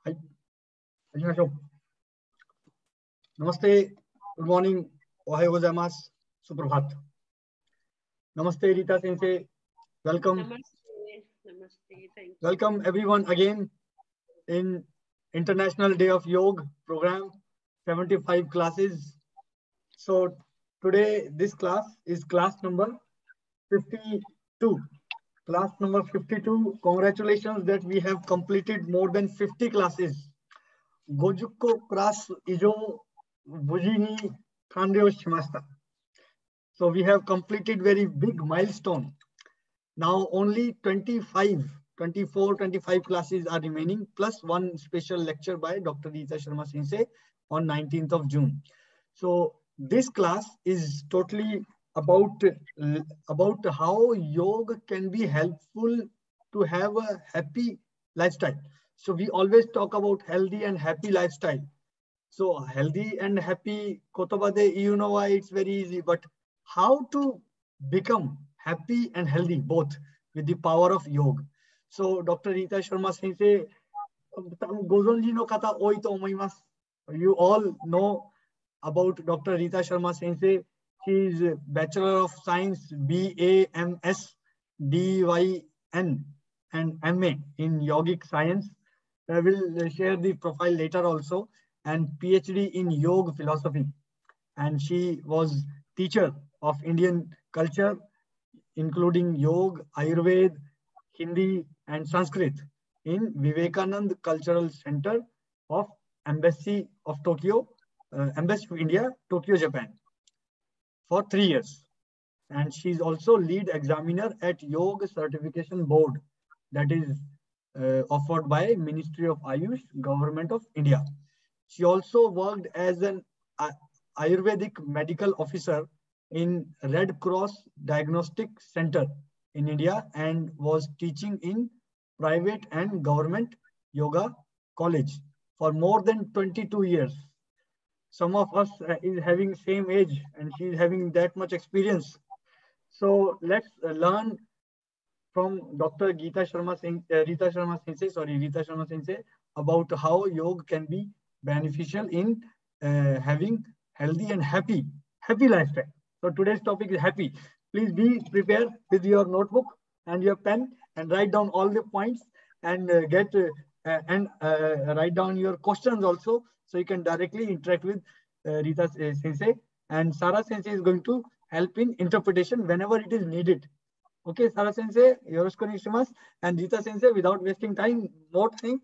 はい。始めましょう。Namaste. Good morning. Ohayo gozaimasu. Suprabhat. Namaste, Reeta Sensei. Welcome. Namaste. Namaste. Thank you. Welcome everyone again in International Day of Yoga program, 75 classes. So today this class is class number 52. Class number 52. Congratulations that we have completed more than 50 classes. Gojuko class ijo buji ni kandeo shimashita. So we have completed very big milestone. Now only 24, 25 classes are remaining, plus one special lecture by Dr. Reeta Sensei on 19th of June. So this class is totally about how yoga can be helpful to have a happy lifestyle. So we always talk about healthy and happy lifestyle. So healthy and happy, kotobade, you know why it's very easy, but how to become happy and healthy both with the power of yoga. So Dr. Reeta Sensei, gozonji no kata oi to omoimasu. You all know about Dr. Reeta Sensei. She is a Bachelor of Science, BAMS, DYN, and MA in Yogic Science. I will share the profile later also, and PhD in Yoga Philosophy. And she was teacher of Indian culture, including Yoga, Ayurveda, Hindi, and Sanskrit in Vivekananda Cultural Center of Embassy of Tokyo, Embassy of India, Tokyo, Japan, for 3 years. And she's also lead examiner at Yoga Certification Board, that is offered by Ministry of Ayush, Government of India. She also worked as an Ayurvedic medical officer in Red Cross Diagnostic Center in India and was teaching in private and government yoga college for more than 22 years. Some of us is having same age and she is having that much experience. So let's learn from Dr. Reeta Sensei about how yoga can be beneficial in having healthy and happy lifestyle. So today's topic is happy. Please be prepared with your notebook and your pen and write down all the points and write down your questions also, so you can directly interact with Reeta Sensei. And Sara Sensei is going to help in interpretation whenever it is needed. Okay, Sara Sensei, yoroshiku onegaishimasu. And Reeta Sensei, without wasting more time,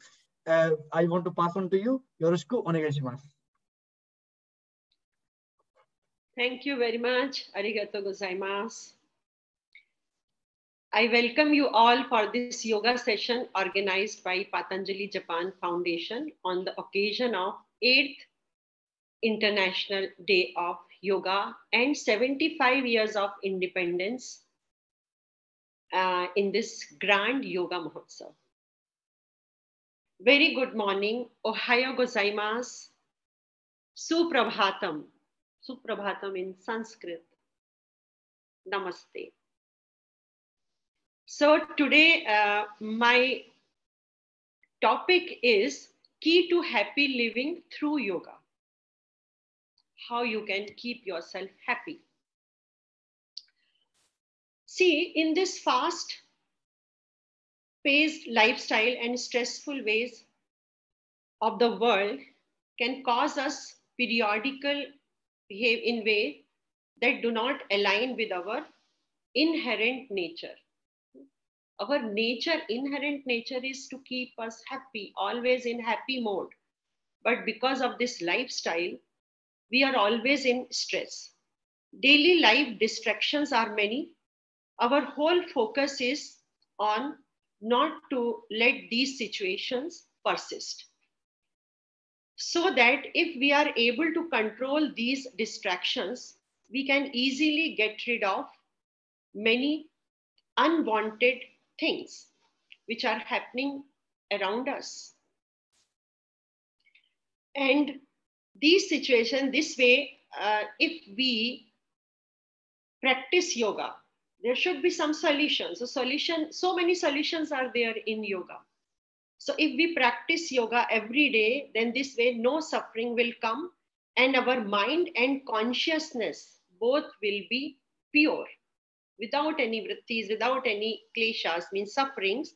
I want to pass on to you. Yoroshiku onegaishimasu. Thank you very much. Arigato gozaimasu. I welcome you all for this yoga session organized by Patanjali Japan Foundation on the occasion of 8th International Day of Yoga and 75 years of independence in this grand Yoga Mahotsav. Very good morning. Ohayo gozaimasu. Suprabhatam. Suprabhatam in Sanskrit. Namaste. So today my topic is key to happy living through yoga. How you can keep yourself happy. See, in this fast-paced lifestyle and stressful ways of the world can cause us periodical behave in ways that do not align with our inherent nature. Our inherent nature is to keep us happy, always in happy mode. But because of this lifestyle, we are always in stress. Daily life distractions are many. Our whole focus is on not to let these situations persist. So that if we are able to control these distractions, we can easily get rid of many unwanted things which are happening around us. And these situations, this way, if we practice yoga, there should be some solutions. So many solutions are there in yoga. So if we practice yoga every day, then this way no suffering will come and our mind and consciousness both will be pure, without any vrittis, without any kleshas, means sufferings.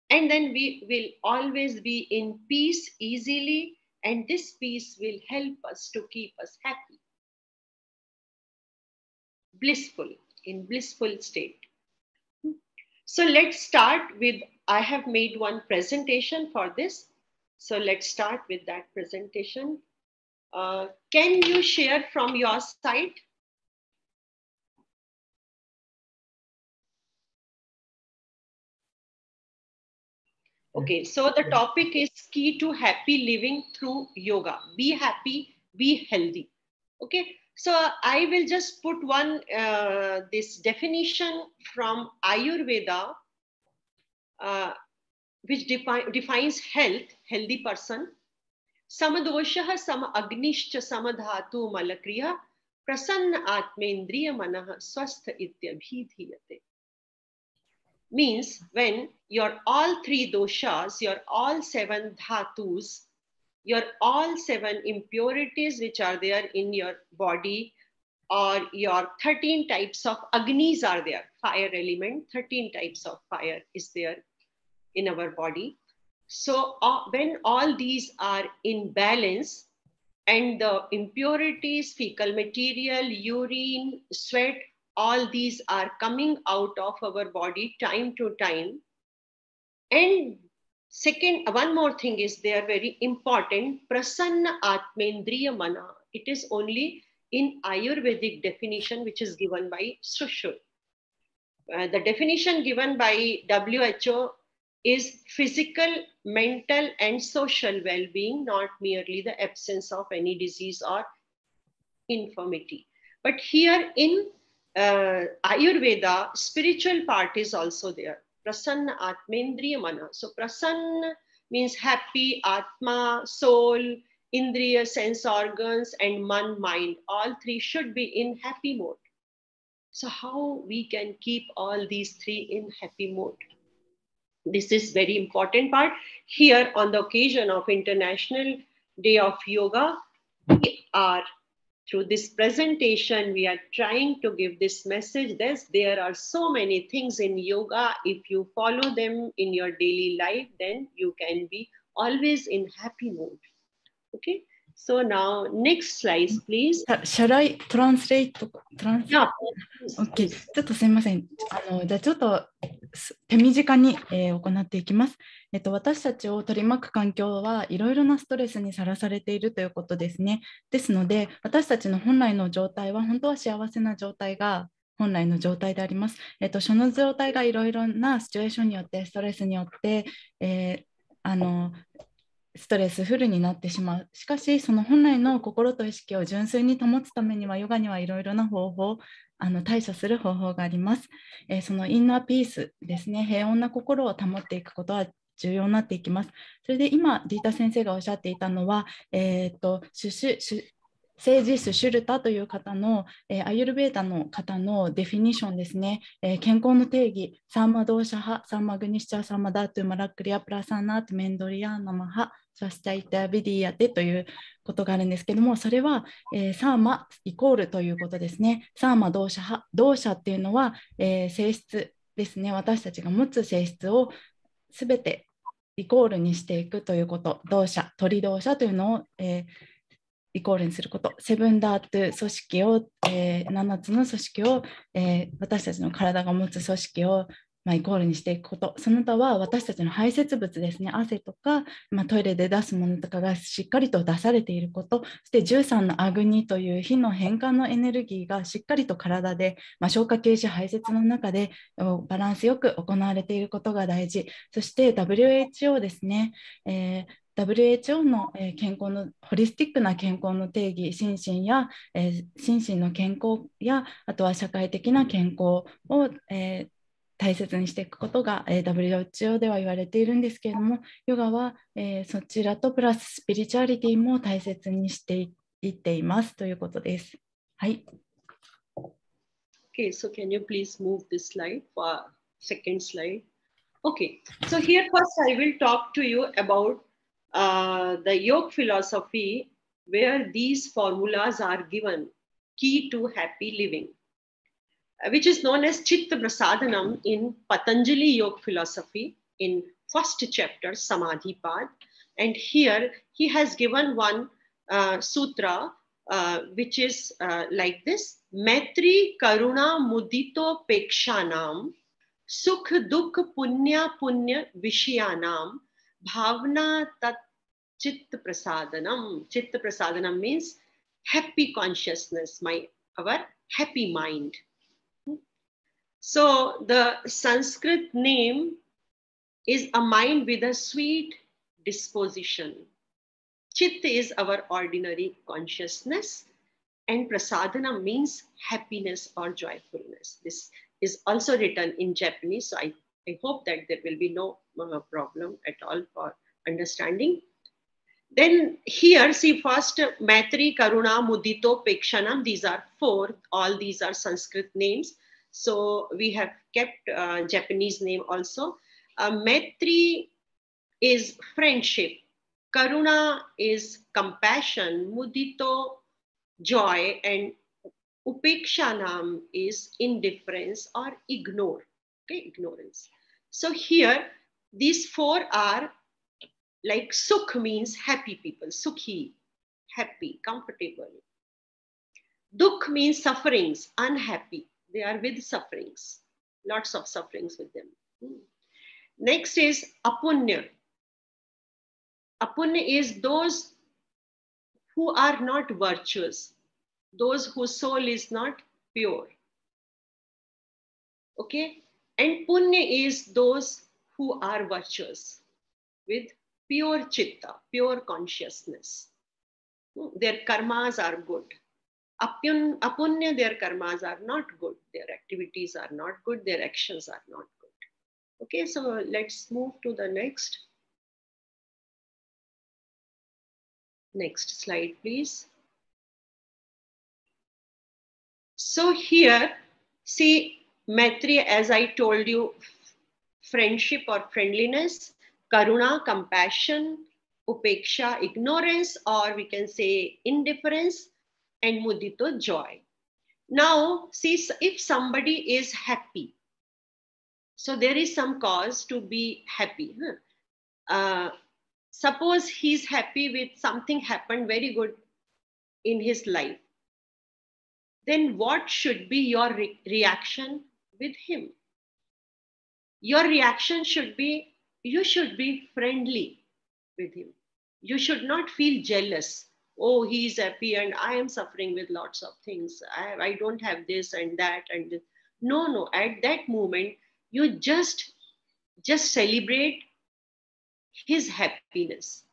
And then we will always be in peace easily, and this peace will help us to keep us happy, blissful, in blissful state. So let's start with, I have made one presentation for this. So let's start with that presentation. Can you share from your side? Okay, so the topic is key to happy living through yoga. Be happy, be healthy. Okay, so I will just put one, this definition from Ayurveda, which defines health, healthy person. Samadoshaha sama agnishcha samadhatu malakriya prasanna atmendriya manah swastha ityabhidhiyate. Means when your all three doshas, your all seven dhatus, your all seven impurities which are there in your body, or your 13 types of agnis are there, fire element, 13 types of fire is there in our body. So when all these are in balance and the impurities, fecal material, urine, sweat, all these are coming out of our body time to time. And second, one more thing is there, very important, prasanna atmendriya mana. It is only in Ayurvedic definition, which is given by Sushul. The definition given by WHO is physical, mental, and social well-being, not merely the absence of any disease or infirmity. But here in Ayurveda, spiritual part is also there. Prasanna Atmendriya Mana. So prasanna means happy, Atma, soul, Indriya, sense organs, and Man, mind. All three should be in happy mode. So how we can keep all these three in happy mode? This is very important part. Here on the occasion of International Day of Yoga, we are, through this presentation, we are trying to give this message. There are so many things in yoga. If you follow them in your daily life, then you can be always in happy mode. Okay. So now next slide, please. Shall I translate? Yeah. OK。ちょっとすみません。じゃあちょっと手短に、行っていきます。私たちを取り巻く環境はいろいろなストレスにさらされているということですね。ですので、私たちの本来の状態は本当は幸せな状態が本来の状態であります。その状態がいろいろなシチュエーションによって、ストレスによって、ストレスフルになってしまう。しかし、その本来の心と意識を純粋に保つためには、ヨガにはいろいろな方法、対処する方法があります。そのインナーピースですね、平穏な心を保っていくことは重要になっていきます。それで今、リータ先生がおっしゃっていたのは、政治スシュルタという方の、アユルベーダの方のデフィニションですね、健康の定義、サーマドーシャハ、サーマグニシチャ、サーマダートゥマラクリアプラサナートメンドリアナマハ、サスタイタビディアテということがあるんですけども、それは、サーマイコールということですね。サーマドーシャハ、ドーシャっていうのは、性質ですね。私たちが持つ性質をすべてイコールにしていくということ、ドーシャ、鳥ドーシャというのを、イコールにすること、セブンダート組織を、7つの組織を、私たちの体が持つ組織を、イコールにしていくこと、その他は私たちの排泄物ですね、汗とか、トイレで出すものとかがしっかりと出されていること、そして13のアグニという火の変換のエネルギーがしっかりと体で、消化吸収排泄の中でバランスよく行われていることが大事。そして WHO ですね、WHO の健康のホリスティックな健康の定義、心身の健康や、あとは社会的な健康を、大切にしていくことが、WHO では言われているんですけれども、ヨガは、そちらとプラススピリチュアリティも大切にしていっていますということです。はい。Okay, so can you please move this slide for second slide? Okay, so here first I will talk to you about the yoga philosophy where these formulas are given, key to happy living, which is known as Chitta Prasadanam in Patanjali Yoga philosophy in first chapter, Samadhi Pad. And here he has given one sutra which is like this: Maitri Karuna Mudito Pekshanam Sukh Dukh Punya Punya Vishayanam Bhavna Tat Chitta Prasadanam. Chitta Prasadanam means happy consciousness, our happy mind. So the Sanskrit name is a mind with a sweet disposition. Chitta is our ordinary consciousness, and prasadana means happiness or joyfulness. This is also written in Japanese, so I hope that there will be no problem at all for understanding. Then here, see first, Maitri, Karuna, Mudito, Pekshanam. These are four. All these are Sanskrit names. So we have kept Japanese name also. Maitri is friendship. Karuna is compassion. Mudito, joy. And Upekshanam is indifference or ignore. Okay, ignorance. So here, these four are like sukh means happy people. Sukhi, happy, comfortable. Dukh means sufferings, unhappy. They are with sufferings, lots of sufferings with them. Next is apunya. Apunya is those who are not virtuous, those whose soul is not pure. Okay, and punya is those who are virtuous with pure chitta, pure consciousness. Their karmas are good. Apunya, their karmas are not good. Their activities are not good. Their actions are not good. Okay, so let's move to the next slide, please. So here, see, Maitri, as I told you, friendship or friendliness, Karuna, compassion, Upeksha, ignorance, or we can say indifference, and Mudito, joy. Now, see, if somebody is happy, so there is some cause to be happy. Suppose he's happy with something happened very good in his life. Then what should be your reaction with him? Your reaction should be, you should be friendly with him. You should not feel jealous. Oh, he's happy and I am suffering with lots of things. I don't have this and that and this. No. At that moment, you just celebrate his happiness.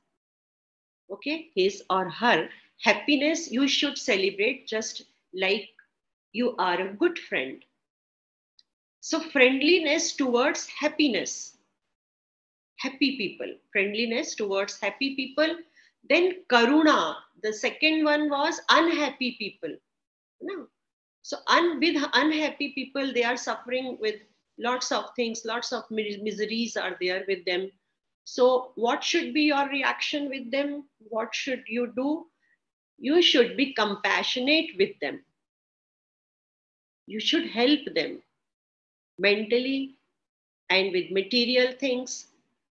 Okay, his or her happiness, you should celebrate just like you are a good friend. So friendliness towards happiness, happy people, friendliness towards happy people. Then karuna, the second one was unhappy people. No. So with unhappy people, they are suffering with lots of things, lots of miseries are there with them. So what should be your reaction with them? What should you do? You should be compassionate with them. You should help them mentally and with material things.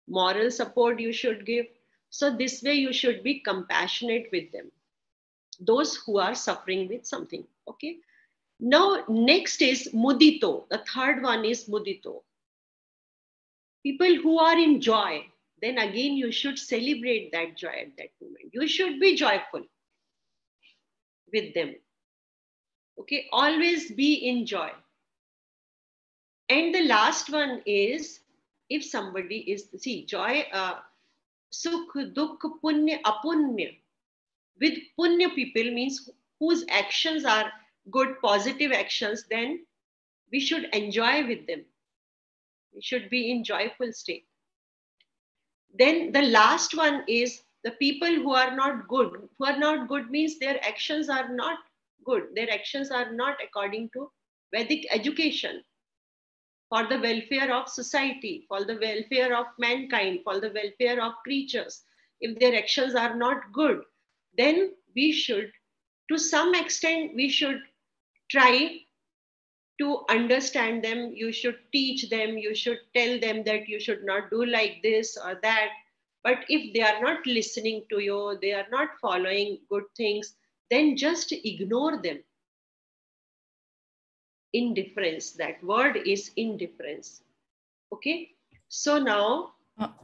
Moral support you should give. So this way you should be compassionate with them, those who are suffering with something. Okay. Now next is mudito. The third one is mudito. People who are in joy, then again you should celebrate that joy at that moment. You should be joyful with them. Okay, always be in joy. And the last one is, if somebody is, see, joy, sukh, dukh, punya, apunya. With punya people means whose actions are good, positive actions, then we should enjoy with them. We should be in joyful state. Then the last one is the people who are not good. Who are not good means their actions are not good. Their actions are not according to Vedic education. for the welfare of society, for the welfare of mankind, for the welfare of creatures. If their actions are not good, then we should, to some extent, we should try to understand them. You should teach them, you should tell them that you should not do like this or that. But if they are not listening to you, they are not following good things, then just ignore them. Indifference, that word is indifference. Okay, so now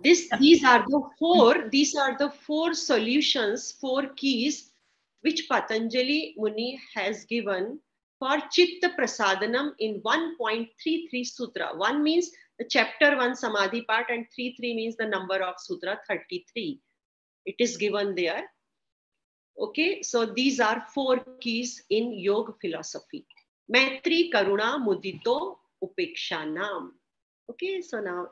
these are the four solutions, 4 keys which Patanjali Muni has given for Chitta Prasadanam in 1.33 Sutra. 1 means the chapter 1 Samadhi part, and 33 means the number of Sutra, 33. It is given there. Okay, so these are 4 keys in Yoga philosophy. Maitri, Karuna, Mudito, Upekshanam. Okay, so now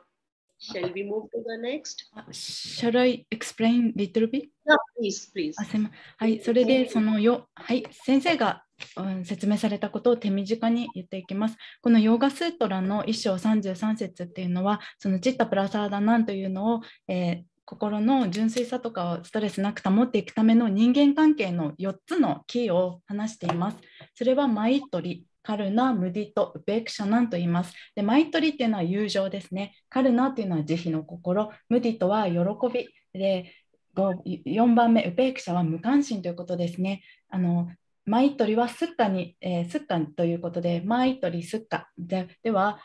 shall we move to the next? Shall I explain little bit? Yeah, please, please. はい、それで先生が説明されたことを手短に言っていきます。このヨーガスートラの1章33節っていうのは、そのチッタプラサーダナンというのを、心の純粋さとかをストレスなく保っていくための人間関係の4つのキーを話しています。それはマイトリ、カルナ、ムディト、ウペクシャナンと言います。で、マイトリっていうのは友情ですね。カルナっていうのは慈悲の心、ムディトは喜びで、4番目、ウペクシャは無関心ということですね。マイトリはスッカに、スッカということで、マイトリ、スッカでは、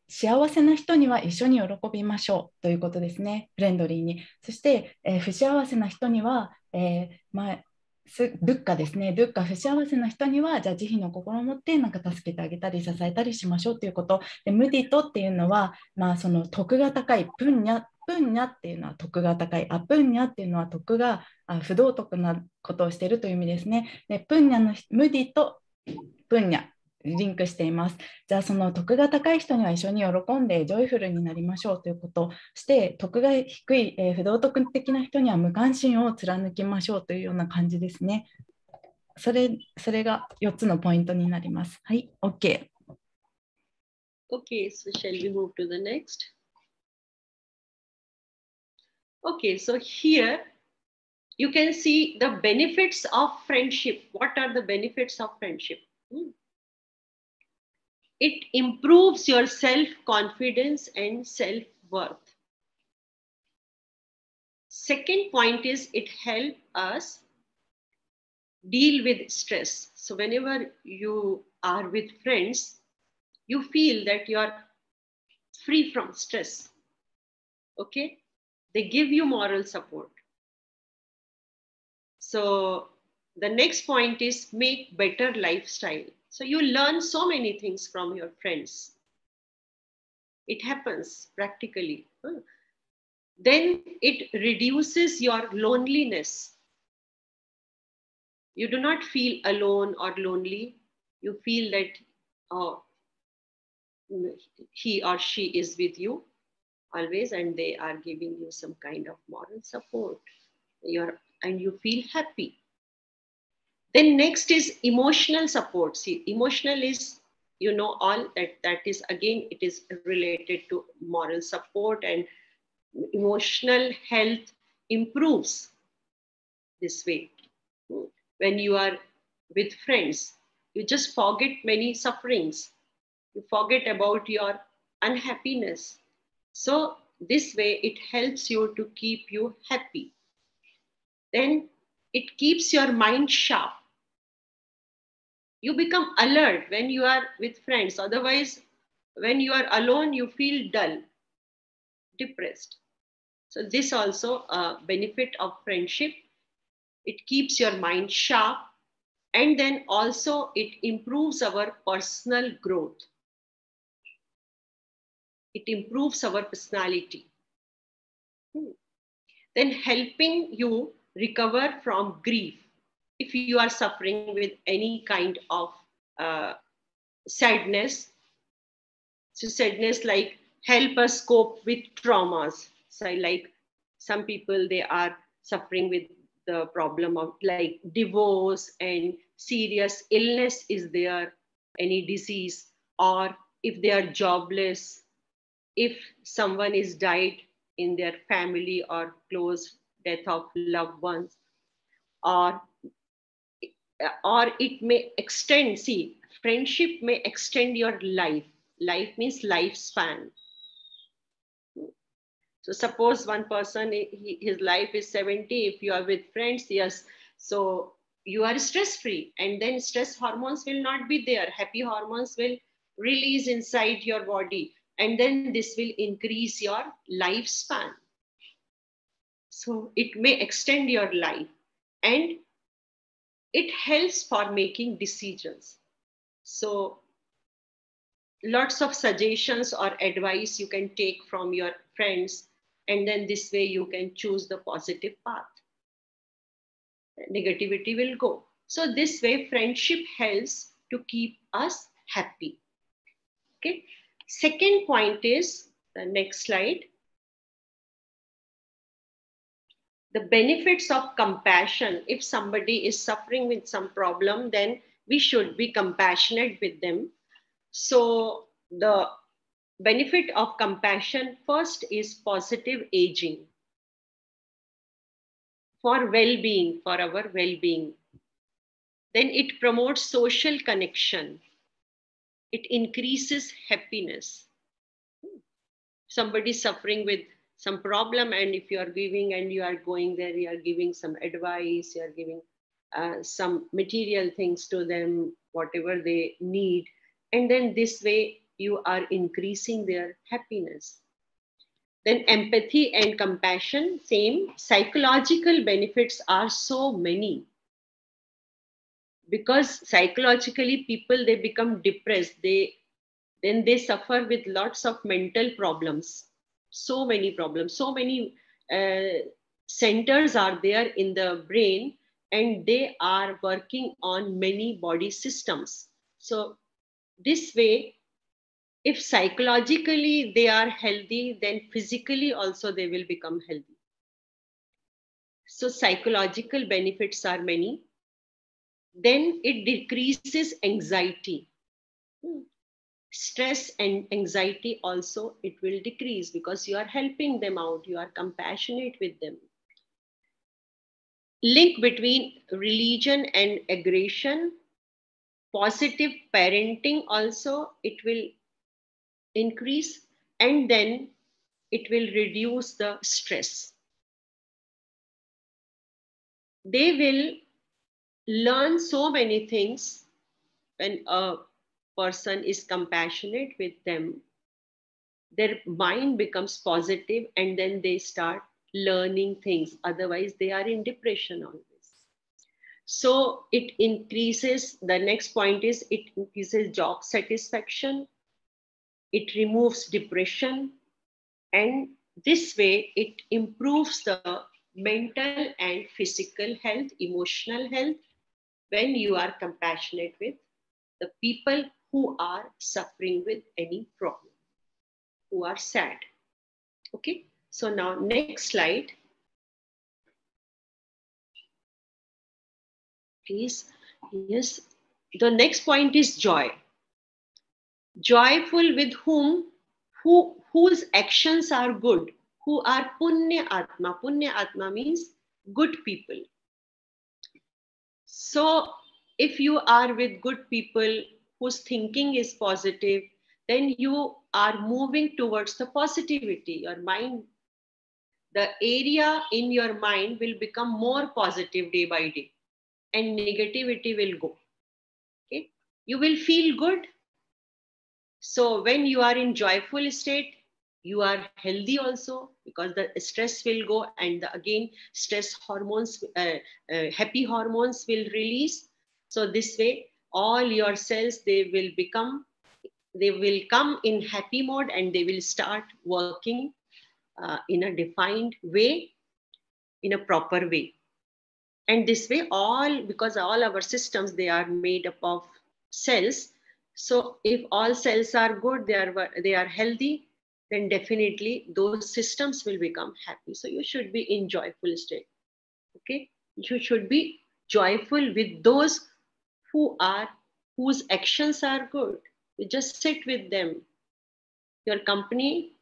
幸せな人には一緒に喜びましょうということですね。フレンドリーに。そして、不幸せな人には、ドゥッカですね。ドゥッカ、不幸せな人には、じゃあ慈悲の心を持ってなんか助けてあげたり支えたりしましょうということ。で、ムディトっていうのは、その徳が高い、プンニャっていうのは徳が高い、アプンニャっていうのは徳が不道徳なことをしているという意味ですね。で、プンニャのムディとプンニャ、リンクしています。じゃあその徳が高い人には一緒に喜んでジョイフルになりましょうということをして、徳が低い、不道徳的な人には無関心を貫きましょうというような感じですね。それが4つのポイントになります。はい、OK。Okay, so shall we move to the next? Okay, so here you can see the benefits of friendship. What are the benefits of friendship? It improves your self-confidence and self-worth. Second point is it helps us deal with stress. So whenever you are with friends, you feel that you are free from stress. Okay? They give you moral support. So the next point is make better lifestyle. So you learn so many things from your friends. It happens practically. Then it reduces your loneliness. You do not feel alone or lonely. You feel that he or she is with you always, and they are giving you some kind of moral support. And you feel happy. Then next is emotional support. See, emotional is, you know, all that is, again, it is related to moral support, and emotional health improves this way. When you are with friends, you just forget many sufferings. You forget about your unhappiness. So this way it helps you to keep you happy. Then it keeps your mind sharp. You become alert when you are with friends. Otherwise, when you are alone, you feel dull, depressed. So this also a benefit of friendship. It keeps your mind sharp, and then also it improves our personal growth. It improves our personality. Then helping you recover from grief. If you are suffering with any kind of sadness, so sadness like help us cope with traumas. So like some people, they are suffering with the problem of like divorce and serious illness is there, any disease, or if they are jobless, if someone is died in their family or close death of loved ones, or it may extend, see, friendship may extend your life. Life means lifespan. So suppose one person, his life is 70, if you are with friends, yes, so you are stress-free, and then stress hormones will not be there. Happy hormones will release inside your body, and then this will increase your lifespan. So it may extend your life, and it helps for making decisions. So lots of suggestions or advice you can take from your friends, and then this way you can choose the positive path. Negativity will go. So this way friendship helps to keep us happy. Okay. Second point is the next slide. The benefits of compassion. If somebody is suffering with some problem, then we should be compassionate with them. So the benefit of compassion first is positive aging. For well-being, for our well-being. Then it promotes social connection. It increases happiness. Somebody suffering with some problem, and if you are giving and you are going there, you are giving some advice, you are giving some material things to them, whatever they need. And then this way you are increasing their happiness. Then empathy and compassion, same. Psychological benefits are so many. Because psychologically people, they become depressed. Then they suffer with lots of mental problems. So many problems, so many centers are there in the brain, and they are working on many body systems. So this way, if psychologically they are healthy, then physically also they will become healthy. So psychological benefits are many. Then it decreases anxiety. Stress and anxiety also, it will decrease because you are helping them out, you are compassionate with them. Link between religion and aggression. Positive parenting also, it will increase, and then it will reduce the stress. They will learn so many things when a person is compassionate with them. Their mind becomes positive, and then they start learning things. Otherwise, they are in depression always. So it increases, the next point is it increases job satisfaction. It removes depression, and this way it improves the mental and physical health, emotional health, when you are compassionate with the people who are suffering with any problem, who are sad. Okay, so now next slide, please. Yes, the next point is joy. Joyful with whom, whose actions are good, who are punya atma. Punya atma means good people. So if you are with good people whose thinking is positive, then you are moving towards the positivity. Your mind, the area in your mind will become more positive day by day, and negativity will go. Okay, you will feel good. So when you are in joyful state, you are healthy also, because the stress will go, and again stress hormones, happy hormones will release. So this way all your cells, they will come in happy mode, and they will start working in a defined way, in a proper way. And this way, because all our systems, they are made up of cells. So if all cells are good, they are healthy, then definitely those systems will become happy. So you should be in joyful state. Okay, you should be joyful with those whose actions are good. You just sit with them. Your company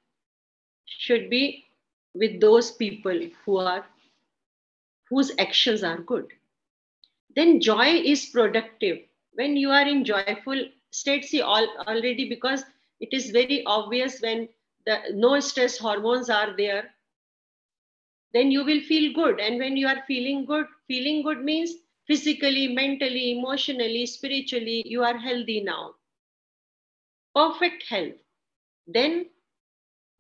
should be with those people whose actions are good. Then joy is productive. When you are in joyful state, see already, because it is very obvious when the no stress hormones are there, then you will feel good. And when you are feeling good means physically, mentally, emotionally, spiritually, you are healthy now. Perfect health. Then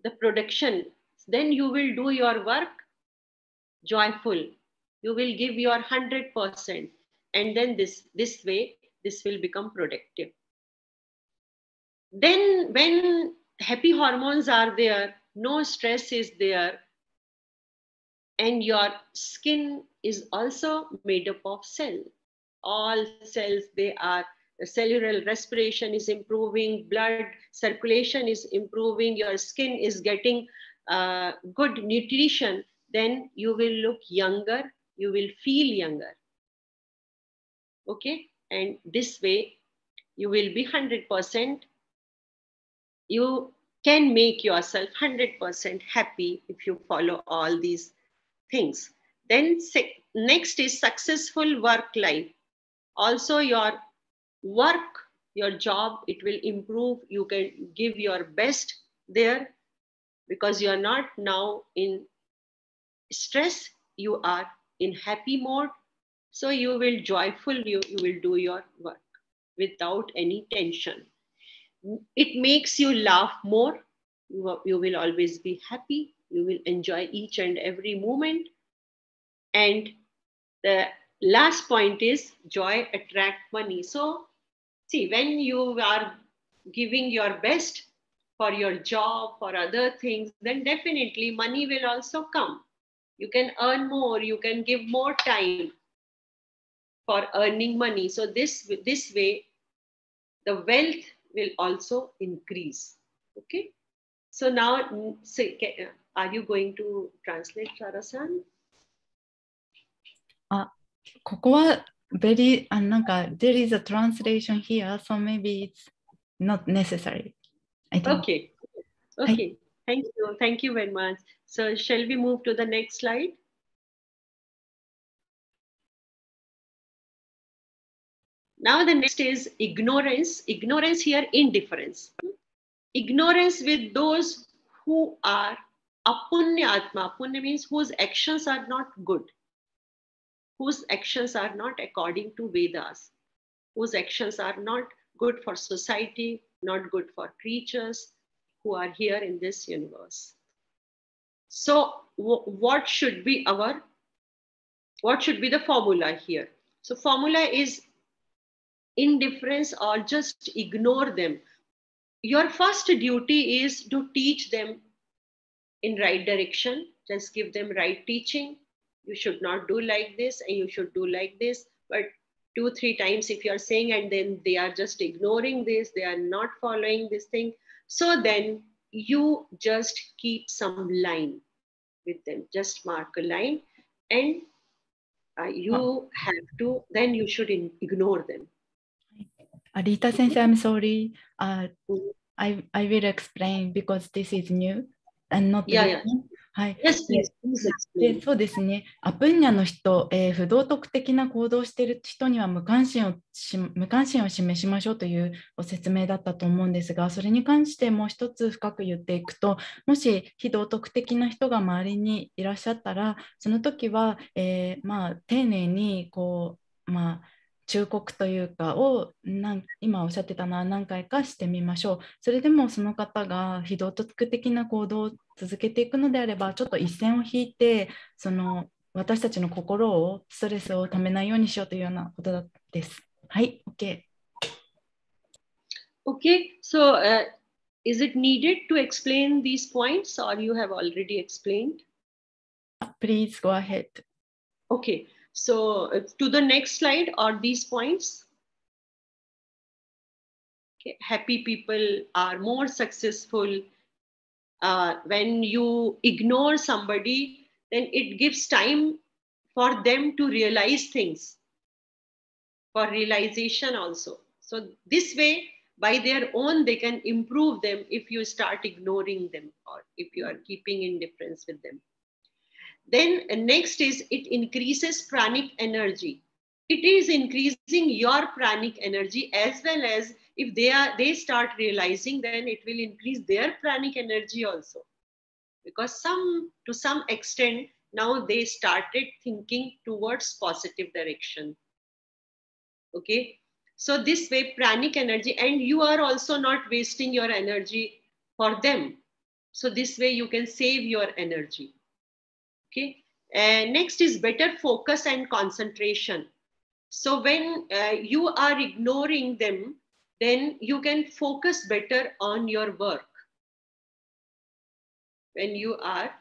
the production, then you will do your work joyful. You will give your 100%. And then this way, this will become productive. Then when happy hormones are there, no stress is there, and your skin is also made up of cells. All cells, the cellular respiration is improving, blood circulation is improving, your skin is getting good nutrition, then you will look younger, you will feel younger. Okay, and this way you will be 100%. You can make yourself 100% happy if you follow all these things. Then next is successful work life. Also your work, your job, it will improve. You can give your best there because you are not now in stress, you are in happy mode. So you will you will do your work without any tension. It makes you laugh more. You will always be happy. You will enjoy each and every moment. And the last point is joy attract money. So see, when you are giving your best for your job, for other things, then definitely money will also come. You can earn more, you can give more time for earning money. So this way, the wealth will also increase. Okay. So now, are you going to translate, Shara-san? ここはなんか there is a translation here, so maybe it's not necessary. I think. Okay. Okay. Thank you very much. So shall we move to the next slide? Now the next is ignorance. Ignorance here, indifference. Ignorance with those who are apunya atma. Apunya means whose actions are not good, whose actions are not according to Vedas, whose actions are not good for society, not good for creatures who are here in this universe. So what should be the formula here? So formula is indifference or just ignore them. Your first duty is to teach them in right direction. Just give them right teaching. You should not do like this and you should do like this. But 2-3 times if you are saying and then they are just ignoring this, they are not following this thing. So then you just keep some line with them. Just mark a line and you have to, then you should ignore them. Reeta Sensei, I'm sorry. I will explain because this is new and not yeah. はい。 Yes, please explain. そうですね。アプンニャの人、不道徳的な行動をしている人には無関心を示しましょうというご説明だったと思うんですが、それに関してもう一つ深く言っていくと、もし非道徳的な人が周りにいらっしゃったら、その時は、丁寧に忠告というかを今おっしゃってたのは何回かしてみましょう。それでもその方が非道徳的な行動を続けていくのであれば、ちょっと一線を引いて、私たちの心をストレスをためないようにしようというようなことです。はい、OK。Okay, so is it needed to explain these points or you have already explained? Please go ahead. Okay. So to the next slide are these points. Okay. Happy people are more successful. When you ignore somebody, then it gives time for them to realize things, for realization also. So this way, by their own, they can improve them if you start ignoring them or if you are keeping indifference with them. Then next is it increases pranic energy. It is increasing your pranic energy, as well as if they start realizing, then it will increase their pranic energy also. Because to some extent, now they started thinking towards positive direction. Okay. So this way, pranic energy, and you are also not wasting your energy for them. So this way you can save your energy. Okay. Next is better focus and concentration. So when you are ignoring them, then you can focus better on your work. When you are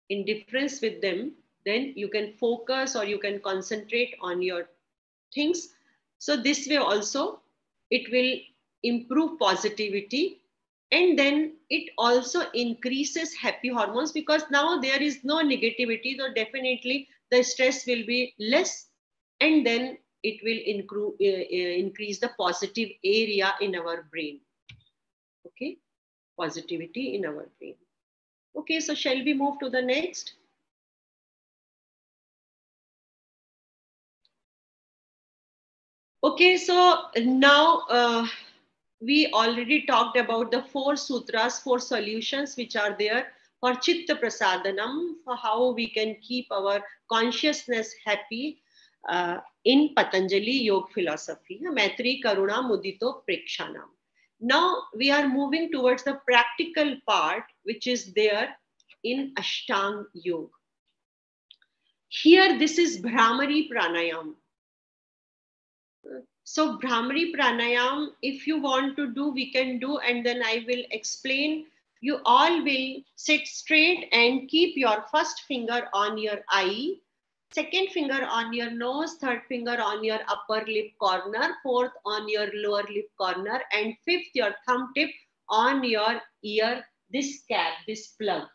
in difference with them, then you can focus or you can concentrate on your things. So this way also, it will improve positivity, and then it also increases happy hormones, because now there is no negativity. So definitely the stress will be less, and then it will increase the positive area in our brain. Okay, positivity in our brain. Okay, so shall we move to the next? Okay, so now we already talked about the 4 sutras, 4 solutions which are there for Chitta Prasadanam, for how we can keep our consciousness happy in Patanjali Yoga philosophy. Maitri, Karuna, Mudito, Prekshanam. Now we are moving towards the practical part, which is there in Ashtanga Yoga. Here, this is Brahmari Pranayam. So Brahmari Pranayam, if you want to do, we can do, and then I will explain. You all will sit straight and keep your first finger on your eye, second finger on your nose, third finger on your upper lip corner, fourth on your lower lip corner, and fifth your thumb tip on your ear, this cap, this plug.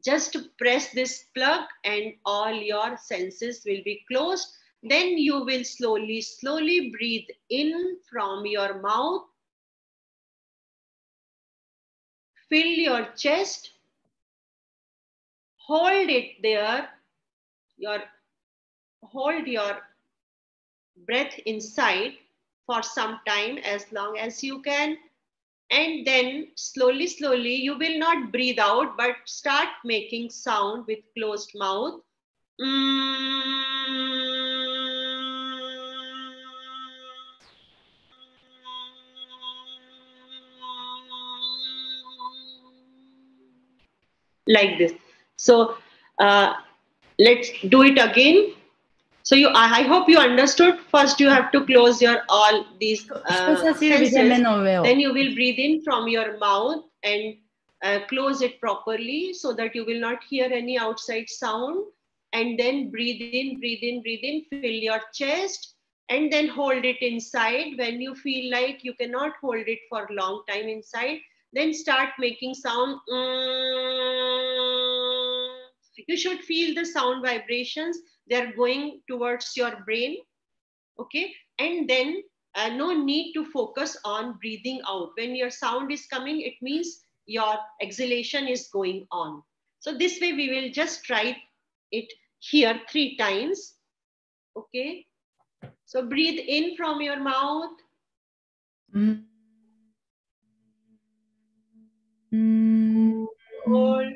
Just press this plug and all your senses will be closed. Then you will slowly breathe in from your mouth. Fill your chest. Hold it there. Hold your breath inside for some time, as long as you can. And then slowly, you will not breathe out, but start making sound with closed mouth. Like this. So let's do it again. So I hope you understood. First, you have to close your all these senses. Then you will breathe in from your mouth and close it properly so that you will not hear any outside sound. And then breathe in, fill your chest, and then hold it inside. When you feel like you cannot hold it for a long time inside, then start making sound. You should feel the sound vibrations. They're going towards your brain. Okay. And then no need to focus on breathing out. When your sound is coming, it means your exhalation is going on. So this way we will just try it here 3 times. Okay. So breathe in from your mouth. Hold.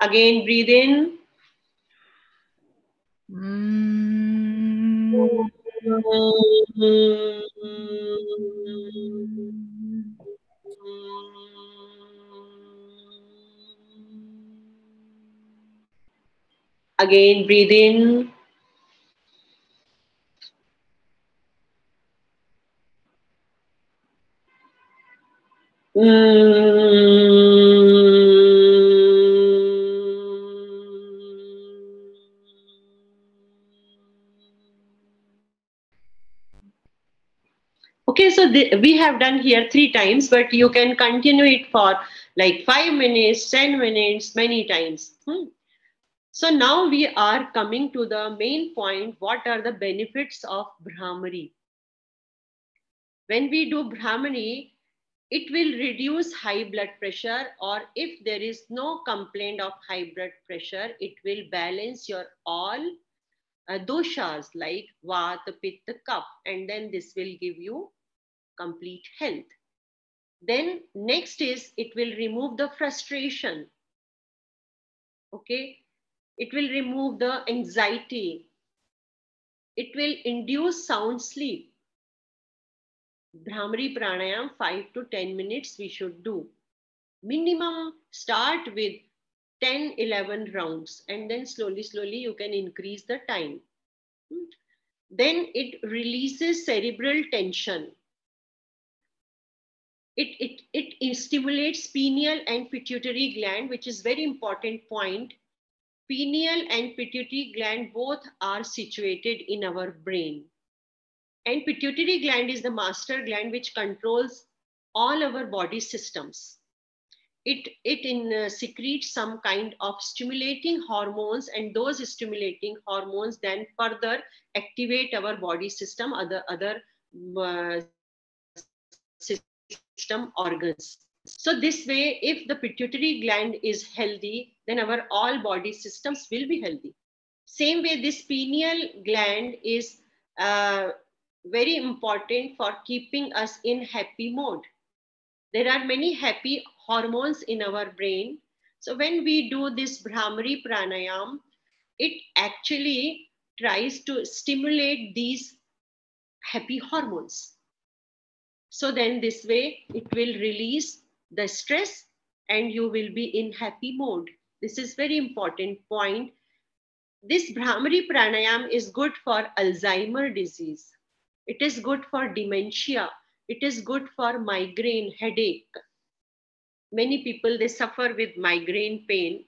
Again, breathe in. Again, breathe in. Okay, so we have done here 3 times, but you can continue it for like 5 minutes, 10 minutes, many times. So now we are coming to the main point. What are the benefits of Brahmari? When we do Brahmari, it will reduce high blood pressure, or if there is no complaint of high blood pressure, it will balance your all doshas like Vata, Pitta, Kapha, and then this will give you complete health. Then next is it will remove the frustration. Okay, it will remove the anxiety. It will induce sound sleep. Brahmari Pranayam 5 to 10 minutes we should do. Minimum start with 10-11 rounds, and then slowly you can increase the time. Then it releases cerebral tension. It stimulates pineal and pituitary gland, which is very important point. Pineal and pituitary gland both are situated in our brain. And pituitary gland is the master gland which controls all our body systems. It secretes some kind of stimulating hormones, and those stimulating hormones then further activate our body system, other system organs. So this way, if the pituitary gland is healthy, then our all body systems will be healthy. Same way, this pineal gland is very important for keeping us in happy mode. There are many happy hormones in our brain. So when we do this Brahmari Pranayam, it actually tries to stimulate these happy hormones. So then this way it will release the stress and you will be in happy mode. This is very important point. This Brahmari Pranayam is good for Alzheimer's disease. It is good for dementia. It is good for migraine, headache. Many people, they suffer with migraine pain,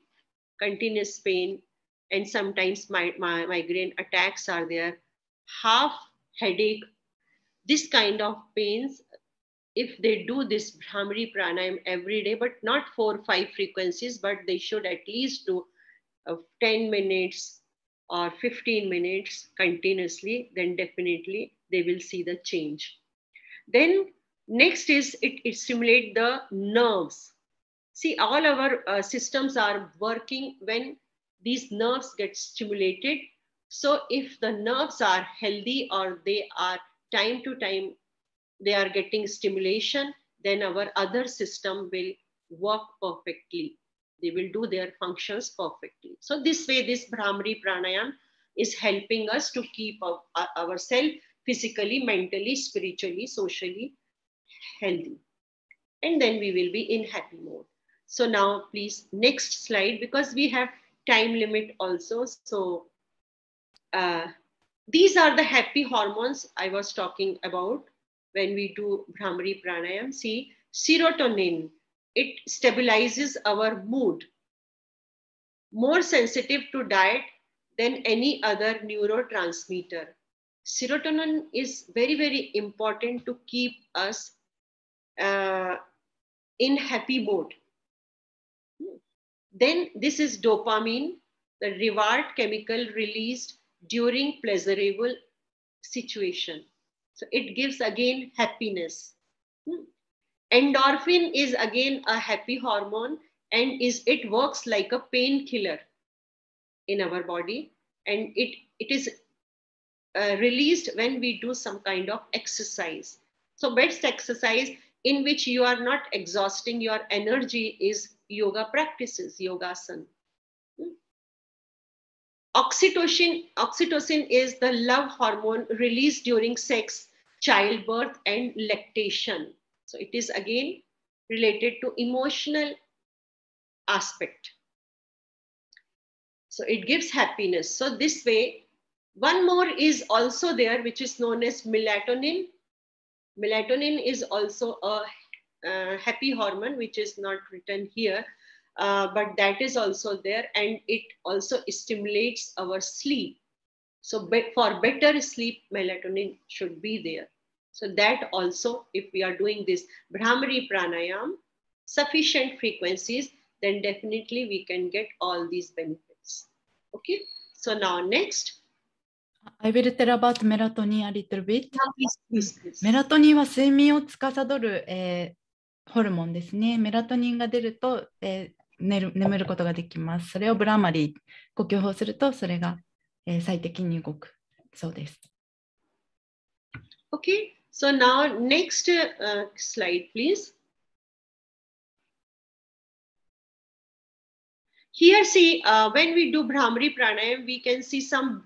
continuous pain, and sometimes migraine attacks are there. Half headache, this kind of pains, if they do this Brahmari Pranayam every day, but not 4 or 5 frequencies, but they should at least do 10 minutes or 15 minutes continuously, then definitely they will see the change. Then next is it stimulates the nerves. See, all our systems are working when these nerves get stimulated. So if the nerves are healthy or they are time to time, they are getting stimulation, then our other system will work perfectly. They will do their functions perfectly. So this way, this Brahmari Pranayam is helping us to keep ourselves physically, mentally, spiritually, socially healthy. And then we will be in happy mode. So now please, next slide, because we have time limit also. So these are the happy hormones I was talking about when we do Brahmari Pranayam. See, serotonin, it stabilizes our mood. More sensitive to diet than any other neurotransmitter. Serotonin is very, very important to keep us in happy mode. Then this is dopamine, the reward chemical released during pleasurable situation. So it gives again happiness. Endorphin is again a happy hormone, and it works like a painkiller in our body, and it is released when we do some kind of exercise. So best exercise in which you are not exhausting your energy is yoga practices, yogasana. Oxytocin is the love hormone released during sex, childbirth, and lactation. So it is again related to emotional aspect. So it gives happiness. So this way, one more is also there, which is known as melatonin. Melatonin is also a happy hormone, which is not written here, but that is also there, and it also stimulates our sleep. So for better sleep, melatonin should be there. So that also, if we are doing this Brahmari Pranayam, sufficient frequencies, then definitely we can get all these benefits. Okay. So now next. I will tell about melatonin a little bit. Please. メラトニンは睡眠を司る、ホルモンですね。メラトニンが出ると、眠ることができます。それをブラマリー、呼吸法するとそれが、最適に動くそうです。Okay, so now next slide, please. Here, see, when we do Brahmari Pranayam, we can see some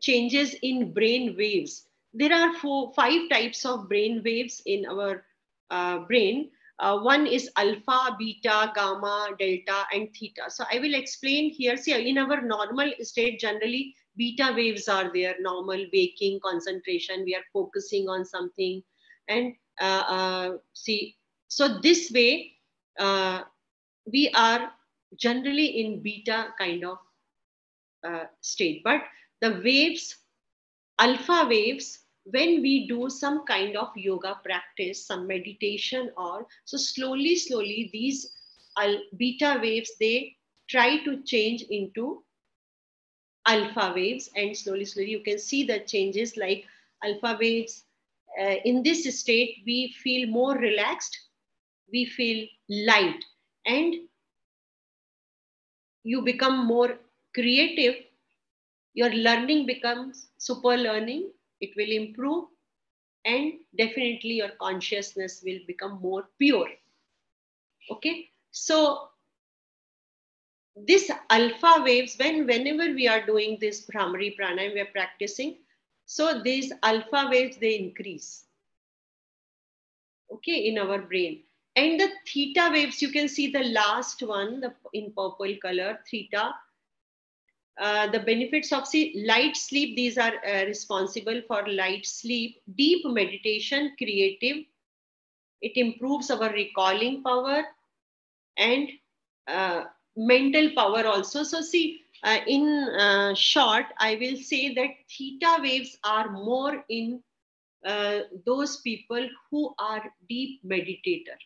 changes in brain waves. There are 5 types of brain waves in our brain. One is alpha, beta, gamma, delta, and theta. So I will explain here. See, in our normal state, generally, beta waves are there, normal waking, concentration. We are focusing on something. And see, so this way, we are generally in beta kind of state. But the waves, alpha waves, when we do some kind of yoga practice, some meditation, or so slowly these beta waves, they try to change into alpha waves, and slowly you can see the changes. Like alpha waves, in this state we feel more relaxed, we feel light, and you become more creative. Your learning becomes super learning. It will improve, and definitely your consciousness will become more pure. Okay, so this alpha waves, whenever we are doing this Brahmari Pranayam, we are practicing, so these alpha waves, they increase, okay, in our brain. And the theta waves, you can see the last one, in purple color, theta. The benefits of light sleep, these are responsible for light sleep, deep meditation, creative. It improves our recalling power and mental power also. So see, in short, I will say that theta waves are more in those people who are deep meditator,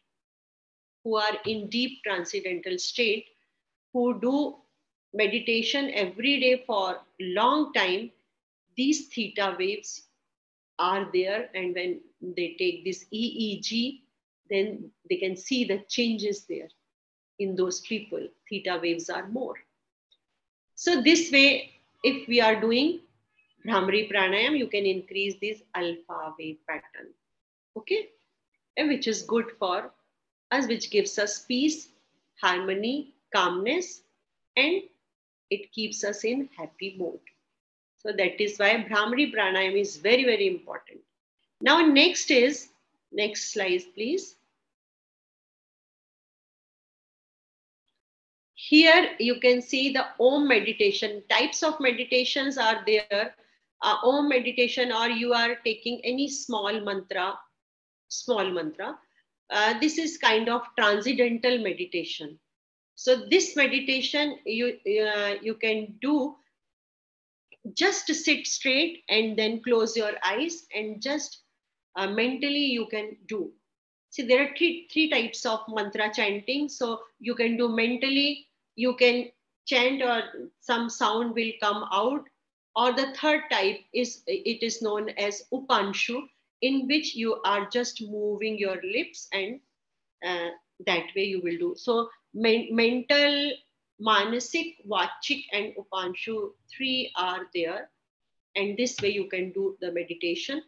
who are in deep transcendental state, who do meditation every day for long time. These theta waves are there, and when they take this EEG, then they can see the changes there in those people. Theta waves are more. So this way, if we are doing Brahmari Pranayam, you can increase this alpha wave pattern, okay, and which is good for us, which gives us peace, harmony, calmness, and it keeps us in happy mode. So that is why Brahmari Pranayam is very, very important. Now next slide, please. Here you can see the Om meditation. Types of meditations are there. Om meditation, or you are taking any small mantra. This is kind of transcendental meditation. So this meditation you can do, just sit straight and then close your eyes, and just mentally you can do. See, there are three types of mantra chanting. So you can do mentally, you can chant or some sound will come out, or the third type is known as Upanshu, in which you are just moving your lips, and that way you will do. So mental, manasik, vachik, and Upanshu, 3 are there, and this way you can do the meditation.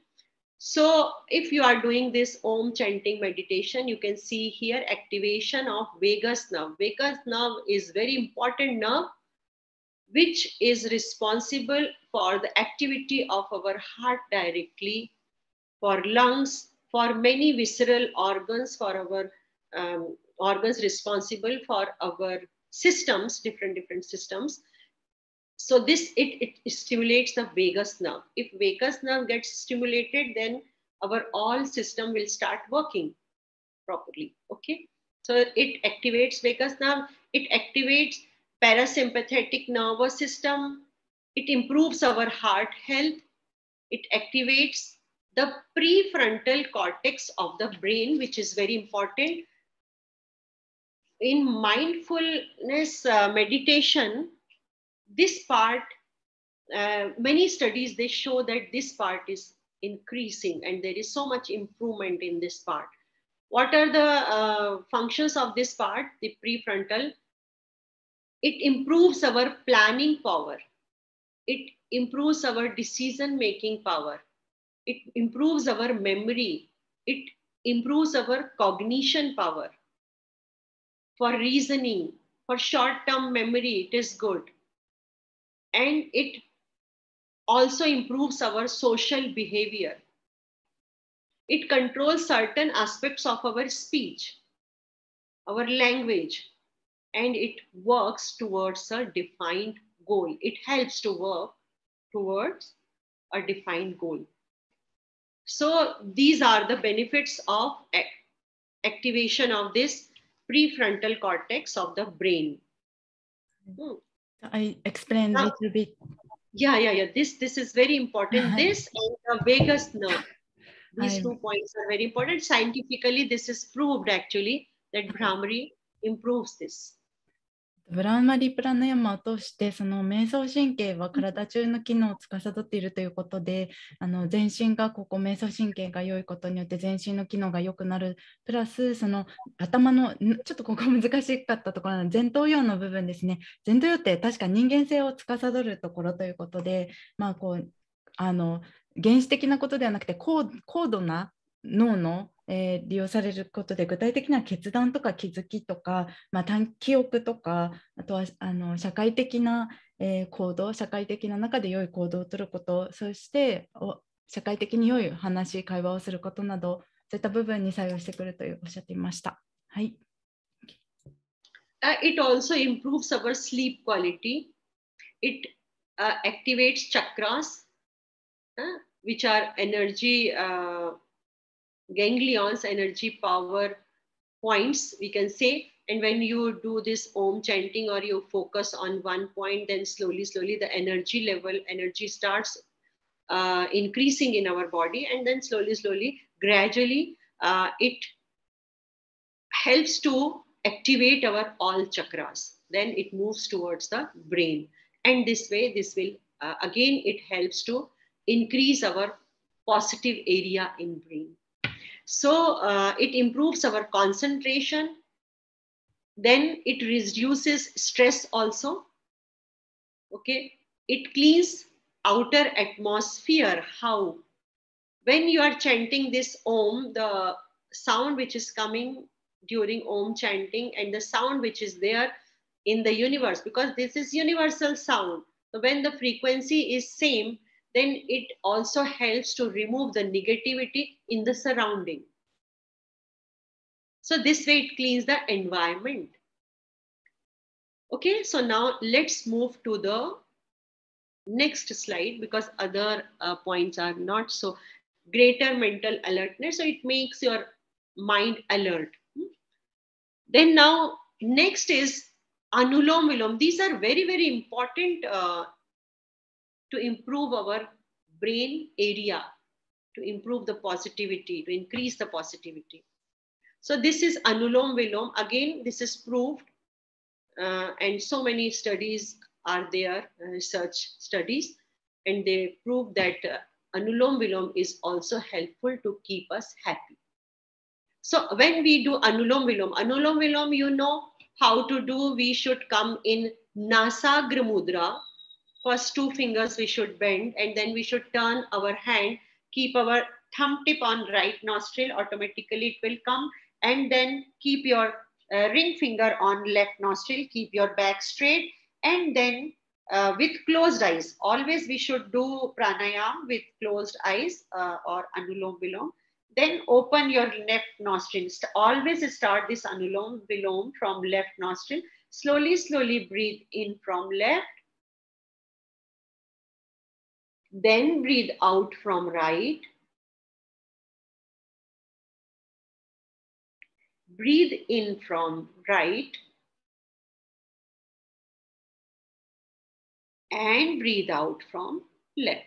So if you are doing this Om chanting meditation, you can see here activation of vagus nerve. Vagus nerve is very important nerve, which is responsible for the activity of our heart directly, for lungs, for many visceral organs, for our organs responsible for our systems, different systems. So this, it stimulates the vagus nerve. If vagus nerve gets stimulated, then our all system will start working properly. Okay, so it activates vagus nerve. It activates parasympathetic nervous system. It improves our heart health. It activates the prefrontal cortex of the brain, which is very important. In mindfulness meditation, this part, many studies, they show that this part is increasing and there is so much improvement in this part. What are the functions of this part, the prefrontal? It improves our planning power. It improves our decision-making power. It improves our memory. It improves our cognition power. For reasoning, for short-term memory, it is good. And it also improves our social behavior. It controls certain aspects of our speech, our language, and it works towards a defined goal. It helps to work towards a defined goal. So these are the benefits of activation of this prefrontal cortex of the brain. I explained a little bit. Yeah. This is very important. This and the vagus nerve. These 2 points are very important. Scientifically, this is proved actually that Brahmari improves this. ブランマリプラナヤマを通してその瞑想神経は体中の機能を司っているということで、全身が瞑想神経が良いことによって全身の機能が良くなる、プラスその頭のちょっとここ難しかったところの前頭葉の部分ですね。前頭葉って確か人間性を司るところということで、原始的なことではなくて高度な脳の利用されることで、具体的な決断とか気づきとか、記憶とか、あとは社会的な、行動、社会的な中で良い行動をとること、そして社会的に良い会話をすることなど、そういった部分に作用してくるとおっしゃっていました。はい。It also improves our sleep quality. It activates chakras, which are energy ganglions, energy power points, we can say. And when you do this Om chanting or you focus on one point, then slowly the energy starts increasing in our body, and then slowly, gradually, it helps to activate our all chakras. Then it moves towards the brain. And this way, this will, again, it helps to increase our positive area in brain. So it improves our concentration. Then it reduces stress also. Okay. It cleans outer atmosphere. How? When you are chanting this Om, the sound which is coming during Om chanting and the sound which is there in the universe, because this is universal sound. So when the frequency is same, then it also helps to remove the negativity in the surrounding. So this way it cleans the environment. Okay, so now let's move to the next slide, because other points are not so. Greater mental alertness, so it makes your mind alert. Then now next is Anulom Vilom. These are very important to improve our brain area, to improve the positivity, to increase the positivity. So this is Anulom Vilom. Again, this is proved, and so many studies are there, research studies, and they prove that Anulom Vilom is also helpful to keep us happy. So when we do Anulom Vilom, you know how to do. We should come in Nasagra Mudra. First 2 fingers we should bend, and then we should turn our hand, keep our thumb tip on right nostril, automatically it will come, and then keep your ring finger on left nostril, keep your back straight, and then with closed eyes. Always we should do pranayam with closed eyes or Anulom Vilom. Then open your left nostril. Always start this Anulom Vilom from left nostril. Slowly breathe in from left. Then breathe out from right. Breathe in from right. And breathe out from left.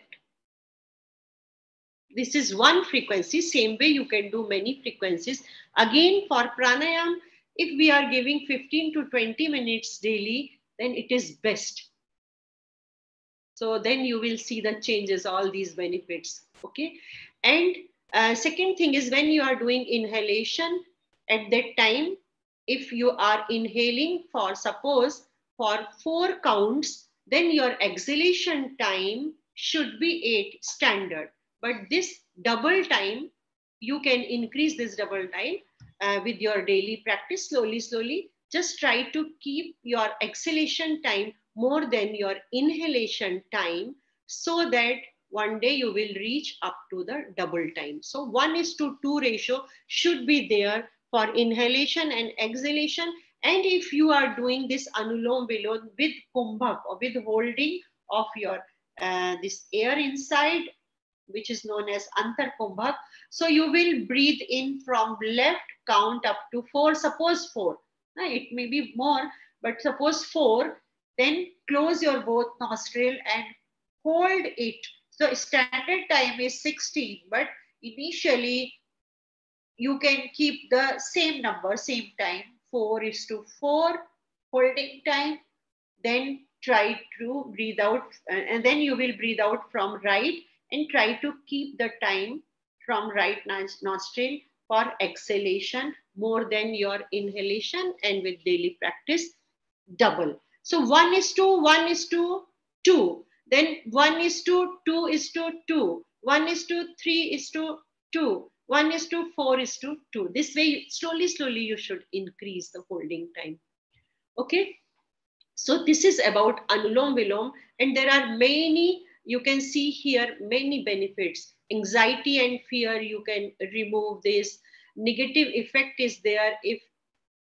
this is one frequency. Same way you can do many frequencies. Again, for pranayam, if we are giving 15 to 20 minutes daily, then it is best. So then you will see the changes, all these benefits. Okay. And second thing is, when you are doing inhalation, at that time, if you are inhaling for, suppose, for 4 counts, then your exhalation time should be 8 standard. But this double time, you can increase this double time with your daily practice, slowly. Just try to keep your exhalation time more than your inhalation time, so that one day you will reach up to the double time. So 1:2 ratio should be there for inhalation and exhalation. And if you are doing this anulom vilom with kumbhak, or with holding of your this air inside, which is known as antar kumbhak, so you will breathe in from left count up to 4. Suppose 4, it may be more, but suppose 4. Then close your both nostril and hold it. So standard time is 16, but initially you can keep the same number, same time, 4:4 holding time. Then try to breathe out, and then you will breathe out from right, and try to keep the time from right nostril for exhalation more than your inhalation, and with daily practice, double. So 1:1:2, then 1:2:2:2, 1:3:2, 1:4:2. This way, slowly you should increase the holding time. Okay. So this is about anulom vilom, and there are many, you can see here, many benefits. Anxiety and fear, you can remove this. Negative effect is there. If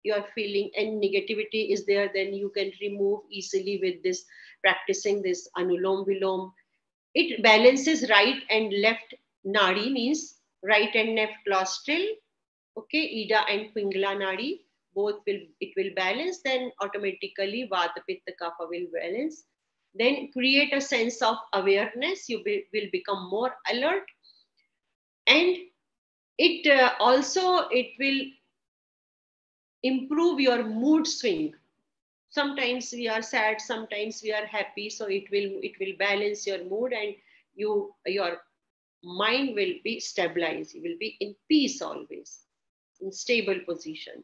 you are feeling any negativity is there, then you can remove easily with this, practicing this anulom vilom. It balances right and left nadi, means right and left nostril. Okay, Ida and Pingala nadi, both it will balance. Then automatically Vata Pitta Kapha will balance. Then create a sense of awareness. You will become more alert, and it also will improve your mood swing. Sometimes we are sad, sometimes we are happy. So it will balance your mood, and your mind will be stabilized. You will be in peace always, in stable position.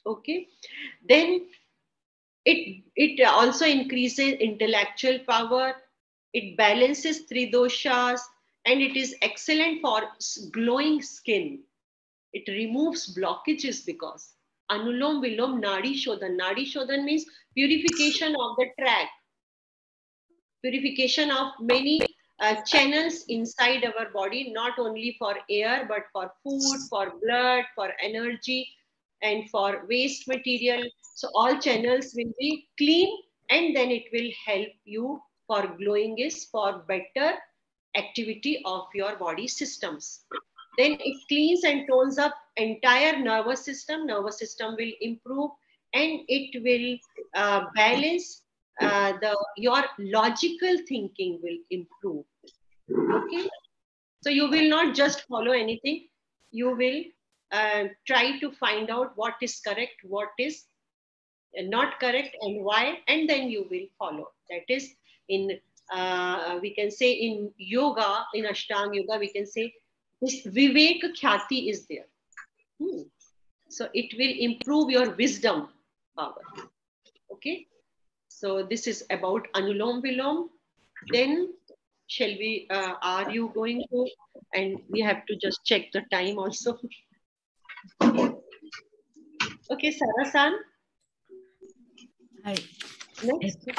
Okay. Then it also increases intellectual power. It balances 3 doshas, and it is excellent for glowing skin. It removes blockages, because anulom vilom Nadi Shodhan. Nadi Shodhan means purification of the tract, purification of many channels inside our body, not only for air, but for food, for blood, for energy, and for waste material. So all channels will be clean, and then it will help you for glowing, is for better activity of your body systems. Then it cleans and tones up entire nervous system. Nervous system will improve, and it will balance your logical thinking will improve. Okay, so you will not just follow anything. You will try to find out what is correct, what is not correct, and why, and then you will follow. That is in we can say in yoga, in Ashtanga yoga, we can say this Vivek Khyati is there. So it will improve your wisdom power. Okay. So this is about Anulom Vilom. Then shall we, are you going to, and we have to just check the time also. Okay, Sarah-san. はい。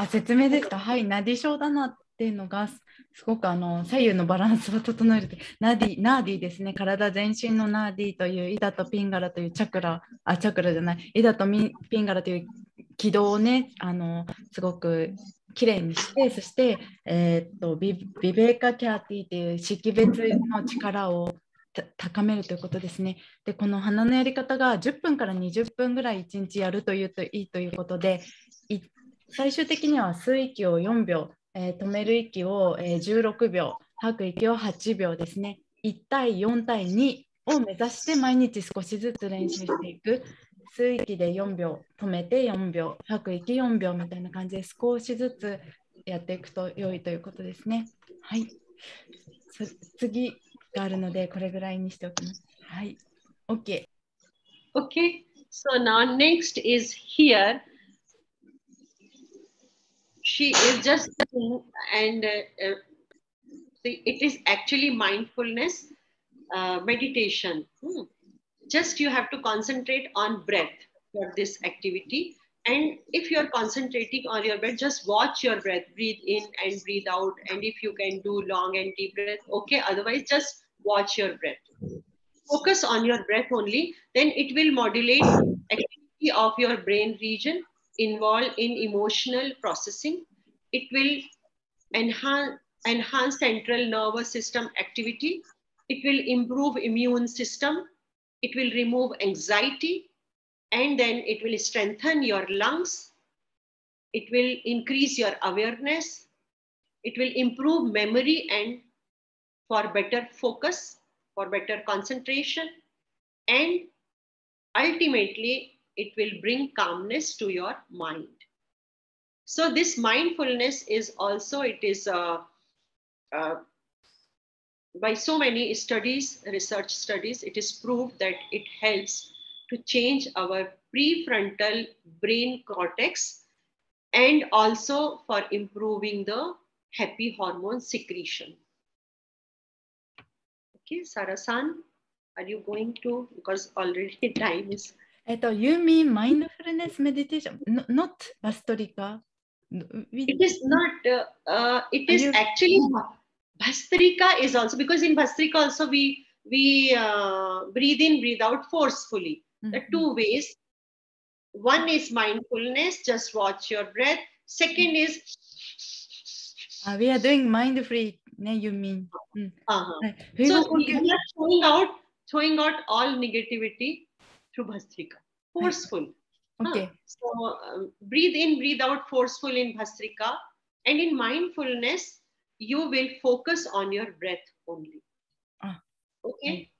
説明ですか。はい、ナディショーダナっていうのがすごく左右のバランスを整えるナディですね。体全身のナディというイダとピンガラというチャクラじゃない、イダとピンガラという軌道をね、すごくきれいにして、そして、ビベーカキャーティという識別の力を高めるということですね。で、この鼻のやり方が10分から20分ぐらい1日やるというといいということで、最終的には吸う息を4秒、止める息を16秒、吐く息を8秒ですね。1対4対2を目指して毎日少しずつ練習していく。吸う息で4秒、止めて4秒、吐く息4秒みたいな感じで少しずつやっていくと良いということですね。はい。次があるのでこれぐらいにしておきます。はい。OK。Okay. So now next is here. She is just and see, it is actually mindfulness meditation. Just you have to concentrate on breath for this activity. And if you're concentrating on your breath, just watch your breath, breathe in and breathe out. And if you can do long and deep breath, okay. Otherwise, just watch your breath. Focus on your breath only. Then it will modulate activity of your brain region involved in emotional processing. It will enhance central nervous system activity. It will improve immune system. It will remove anxiety, and then it will strengthen your lungs. It will increase your awareness. It will improve memory and for better focus, for better concentration, and ultimately it will bring calmness to your mind. So this mindfulness is also, it is by so many studies, research studies, it is proved that it helps to change our prefrontal brain cortex and also for improving the happy hormone secretion. Okay, Sarasan, are you going to, because already time is... You mean mindfulness meditation, not Bhastrika? It is not, it is actually... Bhastrika is also, because in Bhastrika also we breathe in, breathe out forcefully. The two ways. One is mindfulness, just watch your breath. Second is... we are doing mind-free, you mean. So we are throwing out all negativity through Bhastrika. Forceful. Okay. So breathe in, breathe out forceful in Bhastrika. And in mindfulness, you will focus on your breath only. Okay.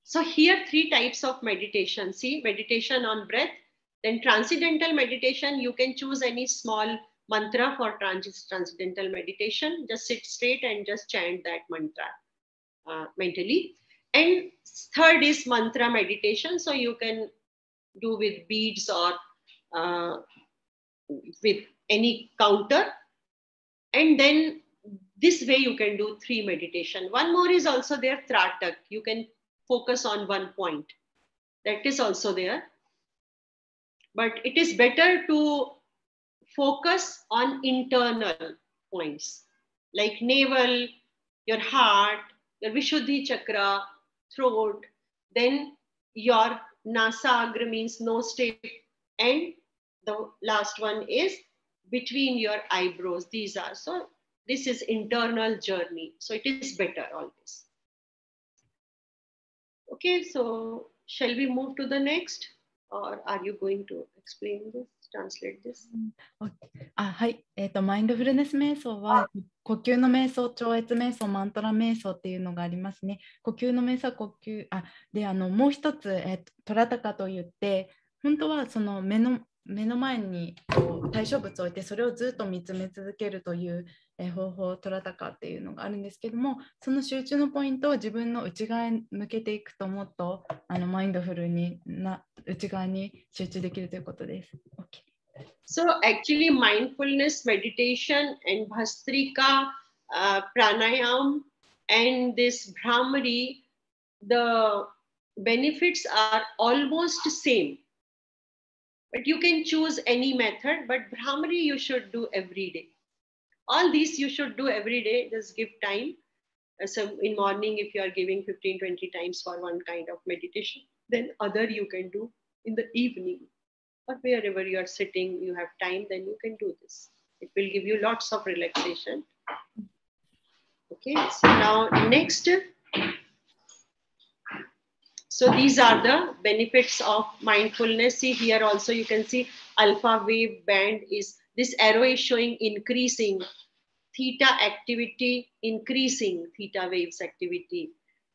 So here 3 types of meditation. See, meditation on breath. Then transcendental meditation, you can choose any small mantra for transcendental meditation. Just sit straight and just chant that mantra mentally. And third is mantra meditation. So you can do with beads or with any counter. And then this way you can do 3 meditation. One more is also there, Tratak. You can focus on one point. That is also there. But it is better to focus on internal points like navel, your heart, your Vishuddhi chakra, throat, then your Nasagra means nose tip, and the last one is between your eyebrows. These are, so this is internal journey. So it is better always. Okay, so shall we move to the next, or are you going to explain this, translate this? はい。マインドフルネス瞑想は呼吸の瞑想、超越瞑想、マントラ瞑想っていうのがありますね。呼吸の瞑想は呼吸、で、もう一つ、トラタカといって、本当はその目の前に対象物を置いてそれをずっと見つめ続けるという方法、トラタカっていうのがあるんですけども、その集中のポイントを自分の内側に向けていくともっとマインドフルに内側に集中できるということです。Okay. So actually mindfulness meditation and Bhastrika, Pranayam and this Brahmari, the benefits are almost same. But you can choose any method, but Brahmari you should do every day. All these you should do every day, just give time. So in morning, if you are giving 15-20 times for one kind of meditation, then other you can do in the evening. Or wherever you are sitting, you have time, then you can do this. It will give you lots of relaxation. Okay, so now next. So these are the benefits of mindfulness. See here also you can see alpha wave band is, this arrow is showing increasing. theta activity increasing, theta waves activity.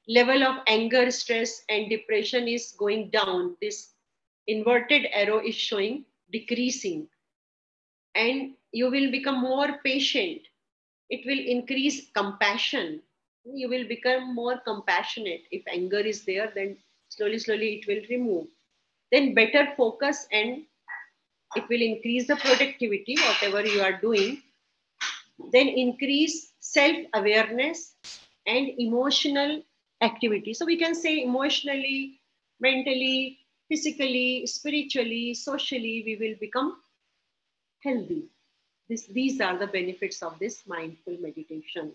Level of anger, stress, and depression is going down. This inverted arrow is showing decreasing. And you will become more patient. It will increase compassion. You will become more compassionate. If anger is there, then slowly, slowly it will remove. Then better focus, and it will increase the productivity, whatever you are doing. Then increase self-awareness and emotional activity. So we can say emotionally, mentally, physically, spiritually, socially, we will become healthy. These are the benefits of this mindful meditation.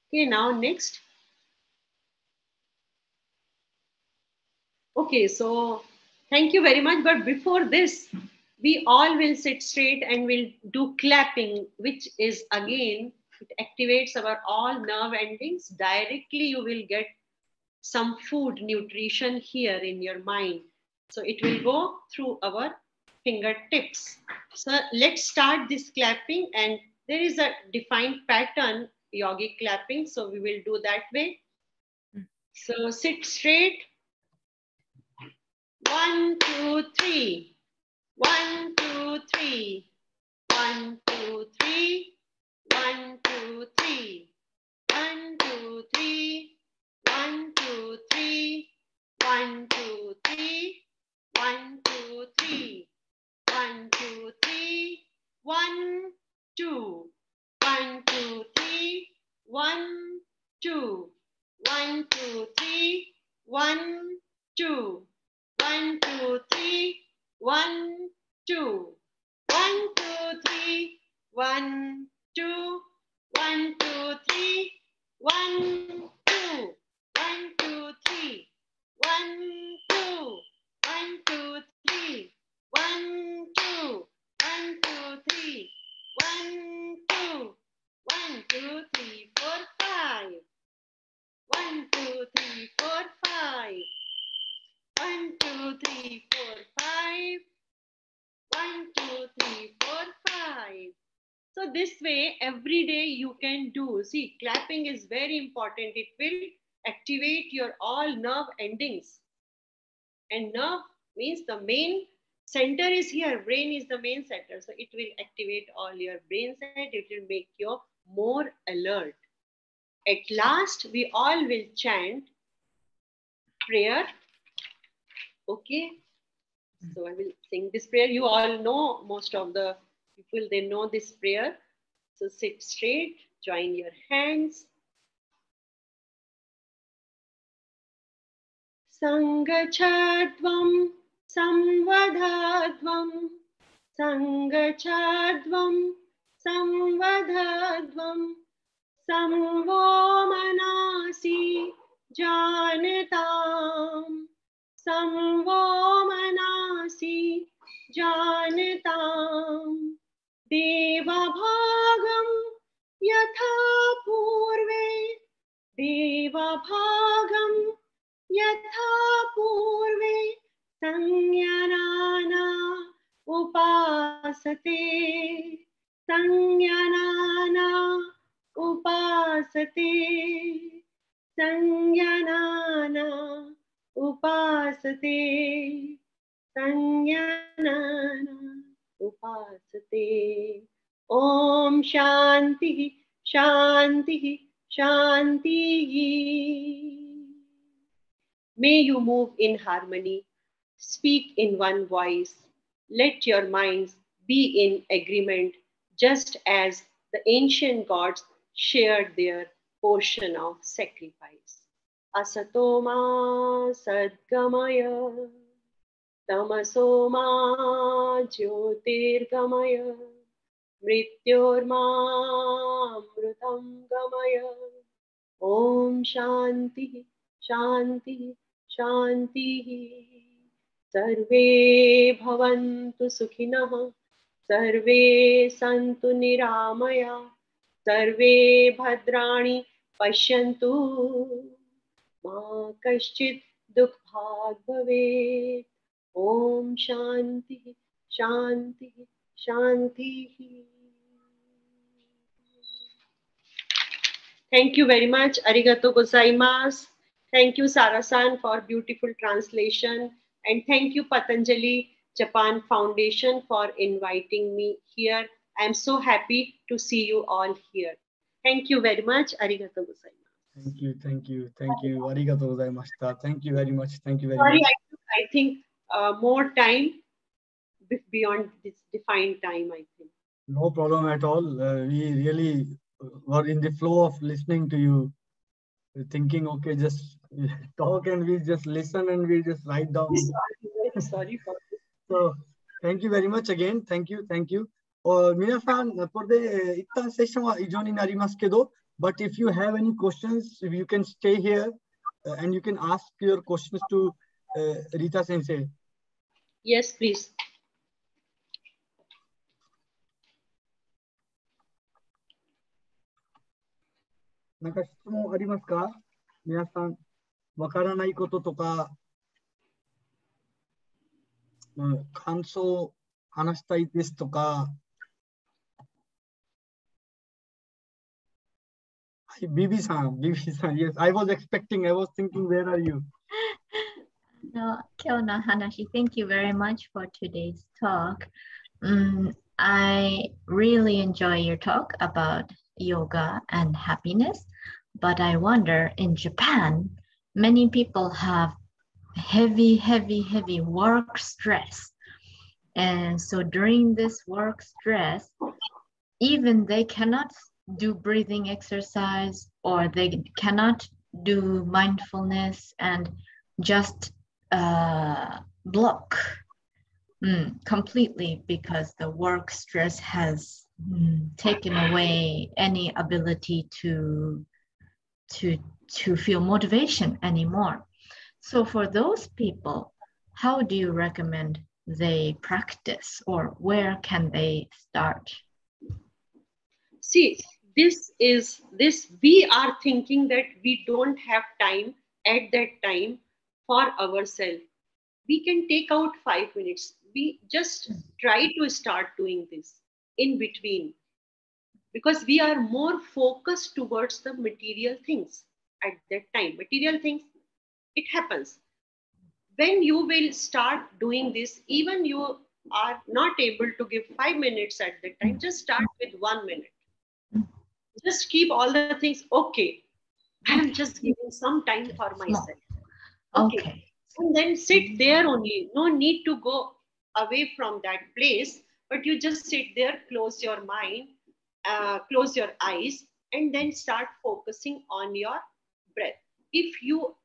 Okay, now next. Okay, so thank you very much. But before this, we all will sit straight and we'll do clapping, which is again, it activates our all nerve endings. Directly, you will get some food, nutrition here in your mind. So it will go through our fingertips. So let's start this clapping, and there is a defined pattern, yogic clapping. So we will do that way. So sit straight. 1, 2, 3. 1, 2, 3. 1, 2, 3. 1, 2, 3. 1, 2, 3. 1, 2, 3. 1, 2, 3. 1, 2, 3. 1, 2, 3. 1, 2. 1, 2, 3. 1, 2. 1, 2, 3. 1, 2. 1, 2, 3. 1, 2. 1, 2, 3. 1, 2. 1, 2, 3. 1, 2. 1, 2, 3. 1, 2. 1, 2, 3. 1, 2. 1, 2, 3. 1, 2. 1, 2, 3, 4, 5. 1, 2, 3, 4, 5. 1, 2, 3, 4, 5. 1, 2, 3, 4, 5. So this way, every day you can do. See, clapping is very important. It will activate your all nerve endings. And nerve means the main center is here. Brain is the main center. So it will activate all your brain center. It will make you more alert. At last, we all will chant prayer. Okay. So I will sing this prayer. You all know, most of the people, they know this prayer. So sit straight, join your hands. Sangachadvam samvadhadvam. Sangachadvam samvadhadvam. Samvo manasi janatam. Samvo manasi janatam. Deva bhagam yatha purve. Deva bhagam yatha purve. Sanyanana upasate. Sanyanana upasate. Sanyanana upasate. Sanyanana upasate. Om Shanti, Shanti, Shanti. May you move in harmony, speak in one voice. Let your minds be in agreement, just as the ancient gods shared their portion of sacrifice. Asatoma sadgamaya, tamasoma jyotirgamaya, mrityorma amrutam gamaya. Om Shanti, Shanti, Shanti. Sarve bhavantu sukhinah. Sarve santu niramaya. Sarve bhadrani pashyantu. Ma kaschit dukbhag bhavet. Om Shanti, Shanti, Shanti. Thank you very much. Arigato gozaimasu. Thank you, Sara-san, for beautiful translation. And thank you, Patanjali Japan Foundation, for inviting me here. I'm so happy to see you all here. Thank you very much. Arigato gozaimasu. Thank you, thank you, thank you. Arigato gozaimashita. Thank you very much. Thank you very Sorry, much. I think more time beyond this defined time, I think. No problem at all. We really were in the flow of listening to you, thinking, okay, just talk and we just listen and we just write down. Very sorry for this. So, thank you very much again. Thank you, thank you. 皆さん、これで一旦セッションは以上になりますけど、but if you have any questions, you can stay here and you can ask your questions to Reeta Sensei. Yes, please. なんか質問ありますか？皆さん、わからないこととか、感想話したいですとか。はい、ビビさん、yes, I was expecting, I was thinking, where are you? No, 今日の話, thank you very much for today's talk. I really enjoy your talk about yoga and happiness, but I wonder, in Japan, many people have heavy work stress. And so during this work stress, even they cannot do breathing exercise or they cannot do mindfulness and just block completely because the work stress has taken away any ability to feel motivation anymore. So for those people, how do you recommend they practice, or where can they start? See, we are thinking that we don't have time at that time for ourselves. We can take out 5 minutes. We just try to start doing this in between, because we are more focused towards the material things at that time. Material things, it happens. When you will start doing this, even you are not able to give 5 minutes at that time, just start with 1 minute. Just keep all the things, okay, I'm just giving some time for myself. Okay. And then sit there only. No need to go away from that place, but you just sit there, close your mind, close your eyes, and then start focusing on your breath. If you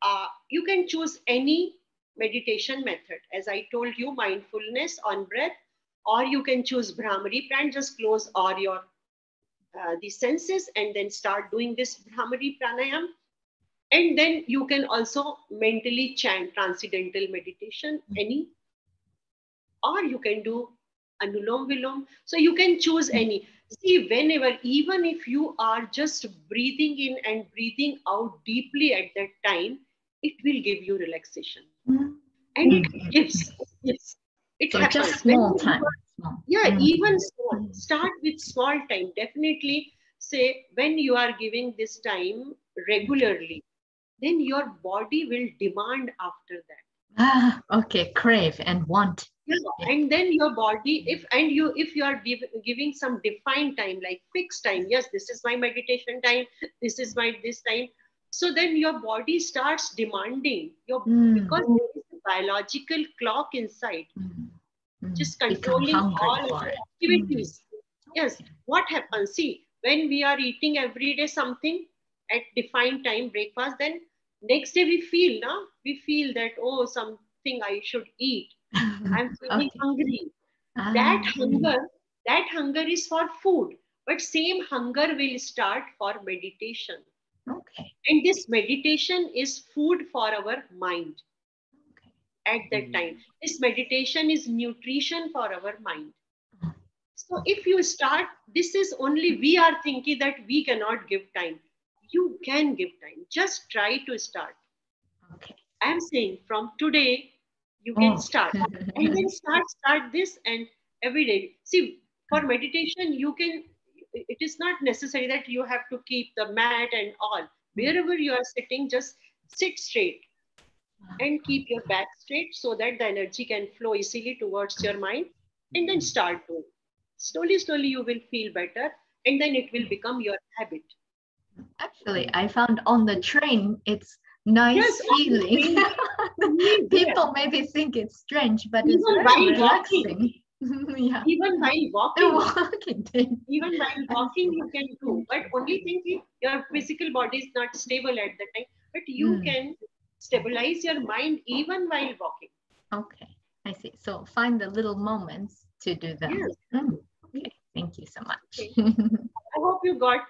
can choose any meditation method. As I told you, mindfulness on breath, or you can choose Brahmari Pranayam, just close all your the senses and then start doing this Brahmari Pranayam. And then you can also mentally chant transcendental meditation, any, or you can do Anulom Vilom. So you can choose any. See, whenever, even if you are just breathing in and breathing out deeply at that time, it will give you relaxation. And it gives. Yes, it so happens. Just small time. Yeah, even small. Start with small time. Definitely say when you are giving this time regularly, then your body will demand after that. Okay, crave and want. Yeah. And then your body, if you are giving some defined time, like fixed time, yes, this is my meditation time, this is my this time. So then your body starts demanding because there is a biological clock inside, just controlling all activities. Yes, what happens? See, when we are eating every day something at defined time, breakfast, then next day we feel that, oh, something I should eat. I'm feeling hungry. That hunger is for food, but same hunger will start for meditation. Okay. And this meditation is food for our mind. At that time, this meditation is nutrition for our mind. So if you start, this is only, we are thinking that we cannot give time. You can give time. Just try to start. Okay. I'm saying from today, you can start. And then start this, and every day. See, for meditation, you can, it is not necessary that you have to keep the mat and all. Wherever you are sitting, just sit straight and keep your back straight so that the energy can flow easily towards your mind, and then start doing. Slowly, slowly you will feel better, and then it will become your habit. Actually, I found on the train, it's nice feeling. People maybe think it's strange, but it's very relaxing. Yeah. Even while walking, even while walking you can do, but only thing is your physical body is not stable at the time, but you can stabilize your mind even while walking. Okay, I see. So find the little moments to do them. Yes. Okay, thank you so much. Okay. I hope you got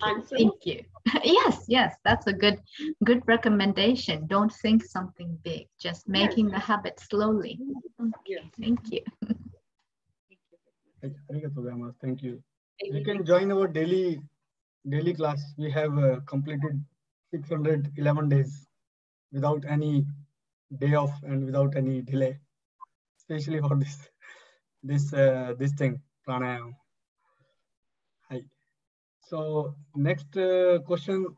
answer. Thank you. Yes, that's a good recommendation. Don't think something big, just making the habit slowly. Okay, thank you. Thank you. You can join our daily class. We have completed 611 days without any day off and without any delay, especially for this thing, pranayama. Hi. So next question,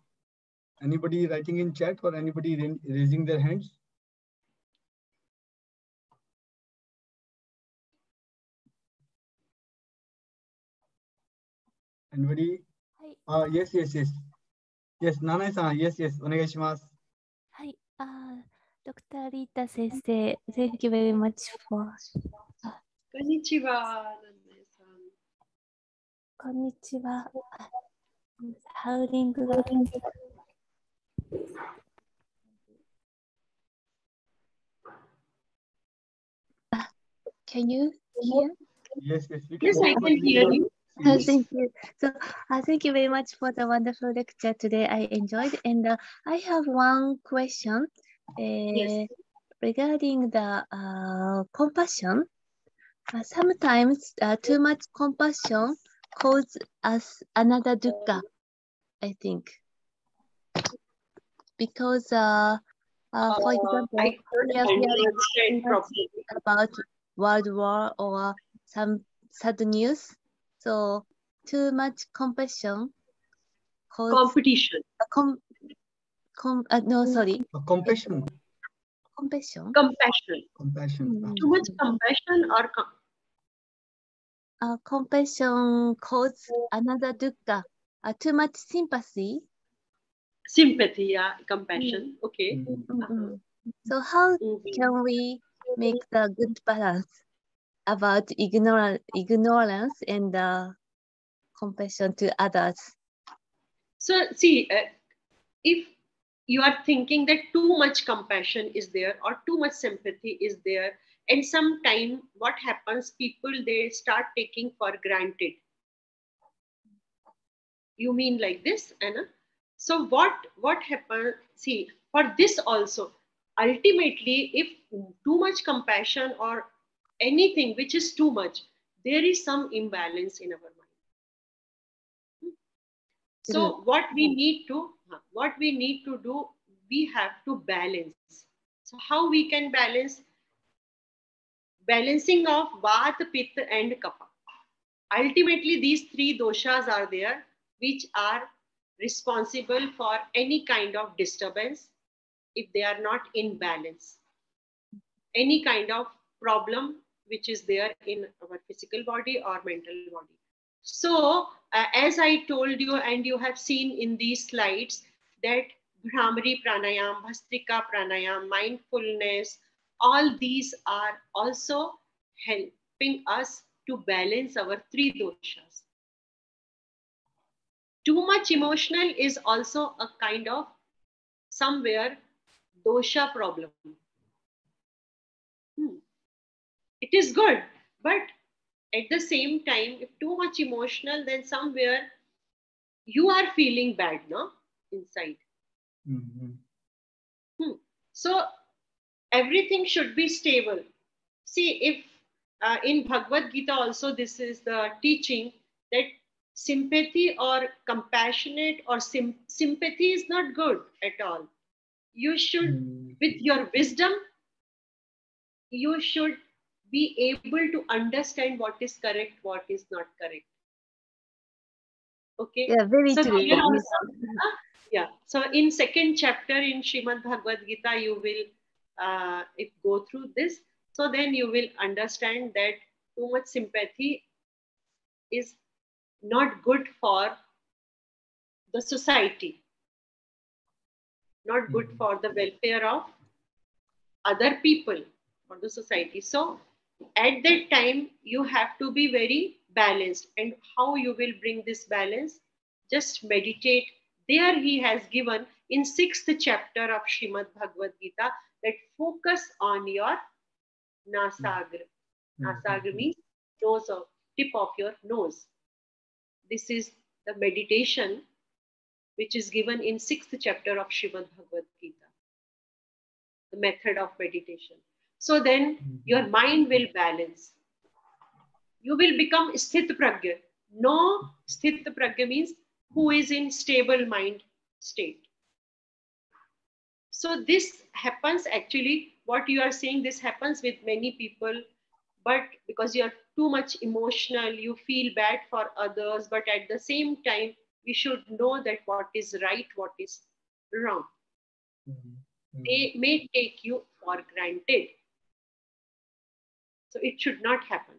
anybody writing in chat or anybody raising their hands? Anybody? Yes. Yes, Nanai-san, yes, onegai shimasu. Hi, Dr. Reeta Sensei, thank you very much for. Konnichiwa, Nanai-san. Konnichiwa. Howling. Can you hear? Yes, Yes, I can hear you. Thank you. So thank you very much for the wonderful lecture today. I enjoyed, and I have one question regarding the compassion. Sometimes too much compassion causes us another dukkha, I think. Because, for example, we are hearing about world war or some sad news. So too much compassion causes competition. No, sorry. Compassion. Compassion. Too much compassion or compassion causes another dukkha. Too much sympathy. Sympathy, yeah, compassion. Okay. So how can we make the good balance about ignorance and compassion to others? So see, if you are thinking that too much compassion is there or too much sympathy is there, and sometime what happens, people, they start taking for granted. You mean like this, Anna? So what happens, see, for this also, ultimately, if too much compassion or anything which is too much, there is some imbalance in our mind. So what we need to do, we have to balance. So how we can balance? Balancing of Vata, Pitta and Kapha. Ultimately, these three doshas are there which are responsible for any kind of disturbance if they are not in balance. Any kind of problem which is there in our physical body or mental body. So, as I told you, and you have seen in these slides, that Brahmari Pranayam, Bhastrika Pranayam, mindfulness, all these are also helping us to balance our three doshas. Too much emotional is also a kind of somewhere dosha problem. It is good, but at the same time, if too much emotional, then somewhere you are feeling bad, no? Inside. So everything should be stable. See, if in Bhagavad Gita also this is the teaching that sympathy or compassionate or sympathy is not good at all. You should, with your wisdom, you should be able to understand what is correct, what is not correct. Okay. Yeah, very so true. here also, yeah. So in second chapter in Srimad Bhagavad Gita, you will go through this. So then you will understand that too much sympathy is not good for the society, not good for the welfare of other people or the society. So at that time, you have to be very balanced. And how you will bring this balance? Just meditate. There he has given in 6th chapter of Srimad Bhagavad Gita that focus on your nasagra. Nasagra means nose of, tip of your nose. This is the meditation which is given in 6th chapter of Srimad Bhagavad Gita. The method of meditation. So then your mind will balance. You will become sthit pragya. No, sthit pragya means who is in stable mind state. So this happens actually, what you are saying, this happens with many people, but because you are too much emotional, you feel bad for others, but at the same time, we should know that what is right, what is wrong. They may take you for granted. So it should not happen.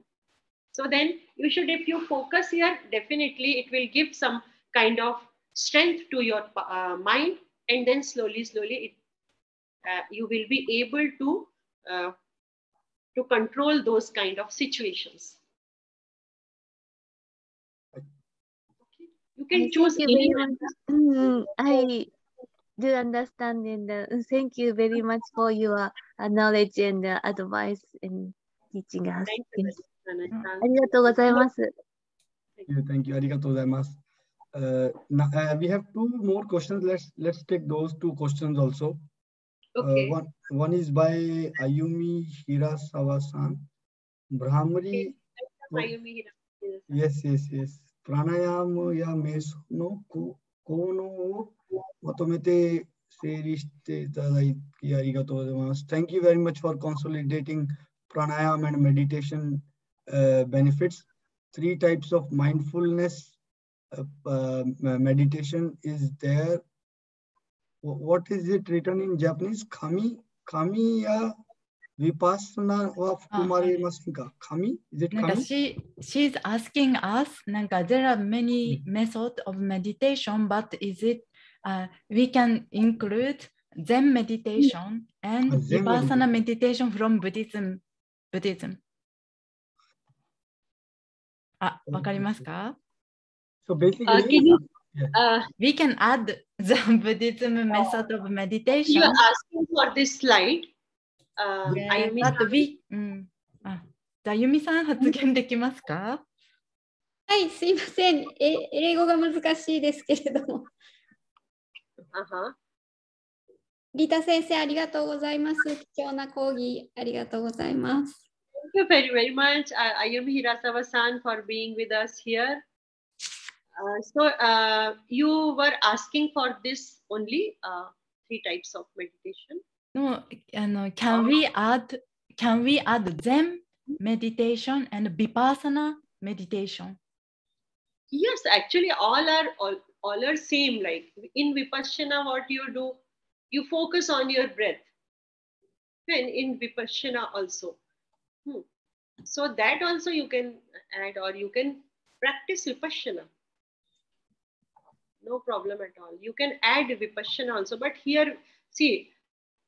So then you should, if you focus here, definitely it will give some kind of strength to your mind, and then slowly you will be able to control those kind of situations. Okay. You can choose any. I do understand, and thank you very much for your knowledge and advice and teaching us. Thank you. ありがとうございます。Thank you. ありがとうございます。We have 2 more questions. Let's take those 2 questions also. Okay. One is by Ayumi Hirasawa-san. Brahmari. Ayumi Hirasawa. Yes. Pranayama ya meso no kono o matomete seiri shite itadai arigatou gozaimasu. Thank you very much for consolidating pranayama and meditation benefits. 3 types of mindfulness meditation is there. What is it written in Japanese? Kami ya vipassana wa fukumaremasen ka? Kami? Is it kami? She's asking us, there are many methods of meditation, but is it we can include Zen meditation and vipassana meditation from Buddhism. わかりますか? So basically, we can add the Buddhism method of meditation. You are asking for this slide. But we, じゃあユミさん発言できますか? はい、すいません。英語が難しいですけれども。リータ先生、ありがとうございます。貴重な講義ありがとうございます。Thank you very, very much, Ayumi Hirasawa-san, for being with us here. So you were asking for this only 3 types of meditation. No, can we add Zen meditation and vipassana meditation? Yes, actually all are same. Like in vipassana, what you do, you focus on your breath. And in vipassana also. So that also you can add, or you can practice vipassana. No problem at all. You can add vipassana also. But here, see,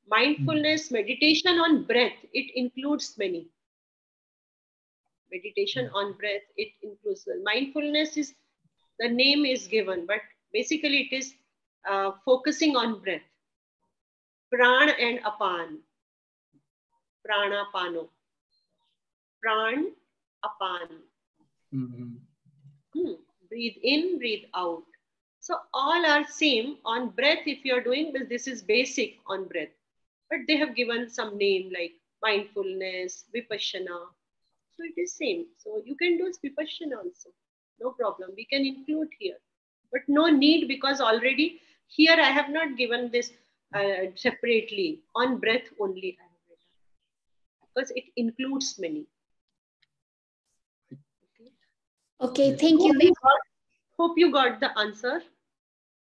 mindfulness, meditation on breath, it includes many. Meditation on breath, it includes mindfulness. Is the name is given, but basically it is focusing on breath. Pran and apan. Prana pano. Pran apan. Breathe in, breathe out. So all are same on breath. If you are doing this is basic on breath, but they have given some name like mindfulness, vipassana. So it is same. So you can do vipassana also. No problem. We can include here, but no need, because already here I have not given this separately on breath only. because it includes many. Okay, thank you. Hope you got the answer.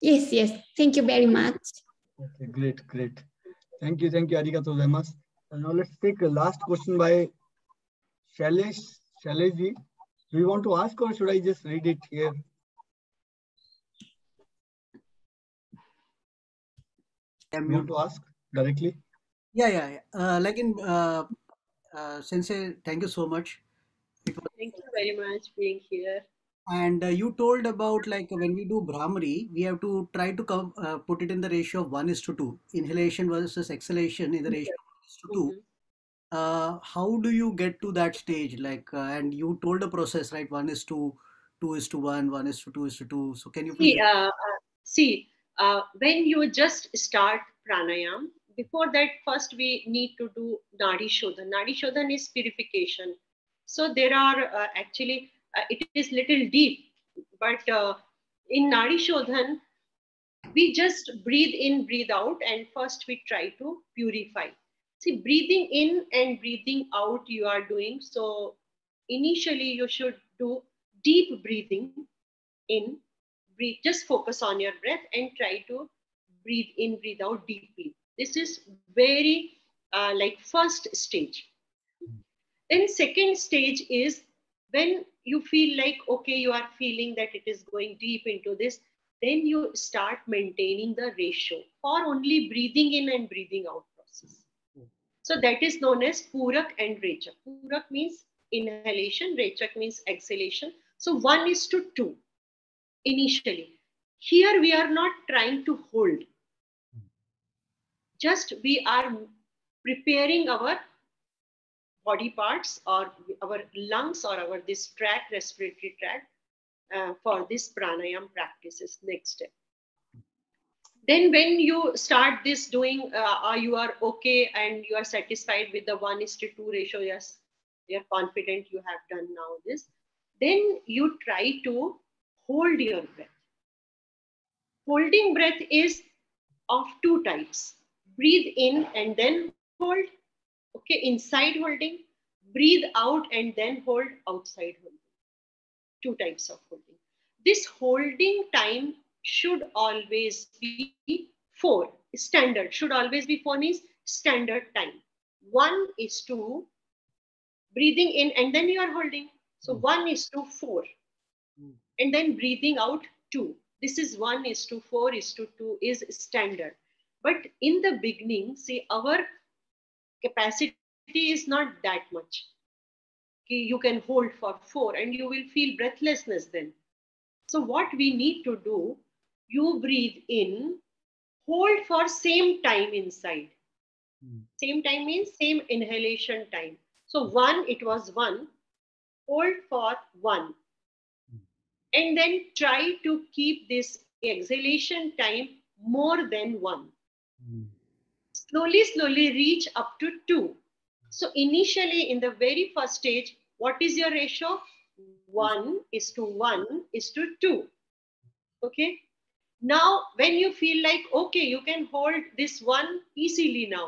Yes, yes. Thank you very much. Okay, great, great. Thank you, arigatou gozaimasu. And now let's take a last question by Shailesh ji. Do you want to ask or should I just read it here? You want to ask directly? Yeah. Sensei, thank you so much. Thank you very much for being here. And you told about like when we do Brahmari, we have to try to put it in the ratio of 1:2. Inhalation versus exhalation in the ratio of 1:2. How do you get to that stage? Like, and you told the process, right? 1:2:1, 1:2:2. So can you please? When you just start pranayam, before that, first we need to do Nadi Shodhan. Nadi Shodhan is purification. So there are actually, it is little deep, but in Nadi Shodhan, we just breathe in, breathe out, and first we try to purify. See, breathing in and breathing out you are doing. So initially you should do deep breathing in, breathe, just focus on your breath and try to breathe in, breathe out deeply. This is very like first stage. Then second stage is when you feel like, okay, you are feeling that it is going deep into this, then you start maintaining the ratio for only breathing in and breathing out process. So that is known as Purak and Rechak. Purak means inhalation, Rechak means exhalation. So 1:2 initially. Here we are not trying to hold. Just we are preparing our body parts or our lungs or our this tract, respiratory tract for this pranayam practices. Next step. Then when you start this doing, you are okay and you are satisfied with the 1:2 ratio, yes, you are confident you have done now this, then you try to hold your breath. Holding breath is of two types. Breathe in and then hold. Okay, inside holding. Breathe out and then hold, outside holding. Two types of holding. This holding time should always be 4. Standard should always be 4 means standard time. 1:2 breathing in and then you are holding. So 1:4 and then breathing out 2. This is 1:4:2 is standard. But in the beginning, see, our capacity is not that much. You can hold for 4 and you will feel breathlessness then. So what we need to do, you breathe in, hold for same time inside. Same time means same inhalation time. So 1, it was 1, hold for 1. And then try to keep this exhalation time more than 1. Slowly reach up to 2. So initially in the very first stage, what is your ratio? 1:1:2. Okay. Now, when you feel like, okay, you can hold this 1 easily now,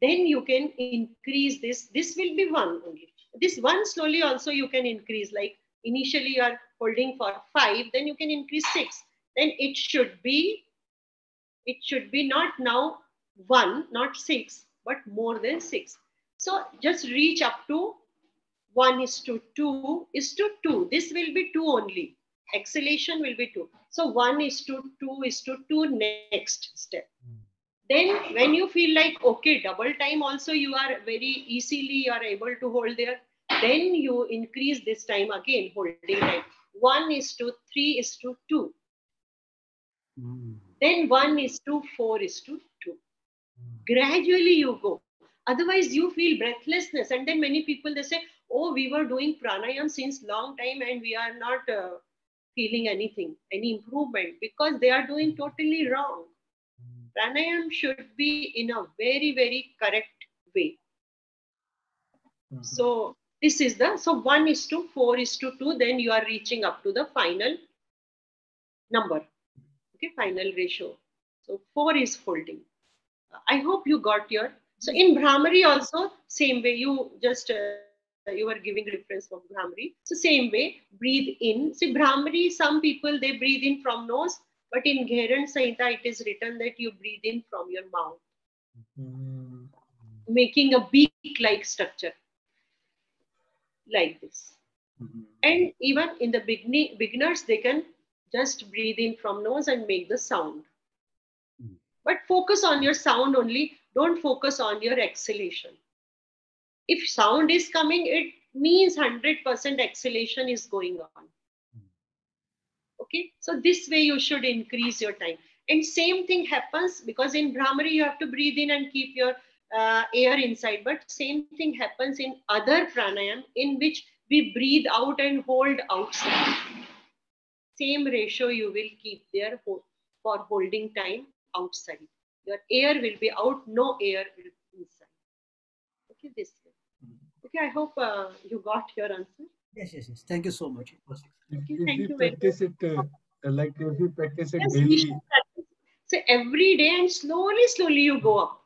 then you can increase this. This will be 1 only. This 1 slowly also you can increase. Like initially you are holding for 5, then you can increase 6. Then it should be not now 1, not 6, but more than 6. So just reach up to 1:2:2. This will be 2 only. Exhalation will be 2. So 1:2:2 next step. Then when you feel like, okay, double time also you are very easily, you are able to hold there. Then you increase this time again, holding time. 1:3:2. Then 1:4:2. Gradually you go. Otherwise you feel breathlessness. And then many people, they say, oh, we were doing pranayam since long time and we are not feeling anything, any improvement, because they are doing totally wrong. Pranayam should be in a very, very correct way. So this is the, so 1:4:2, then you are reaching up to the final number. Okay, final ratio. So 4 is holding. I hope you got your, So in Brahmari also, same way, you just you are giving reference from Brahmari. So same way, breathe in. See, Brahmari, some people, they breathe in from nose, but in Gheran Samhita, it is written that you breathe in from your mouth, making a beak-like structure, like this. And even in the beginners, they can just breathe in from nose and make the sound. But focus on your sound only. Don't focus on your exhalation. If sound is coming, it means 100% exhalation is going on. Okay, so this way you should increase your time. And same thing happens because in Brahmari you have to breathe in and keep your air inside. But same thing happens in other pranayam in which we breathe out and hold outside. Same ratio you will keep there for holding time outside. Your air will be out, no air will be inside. Okay, this way. Okay, I hope you got your answer. Yes. Thank you so much. If we practice it, like if we practice it daily. So every day and slowly you go up.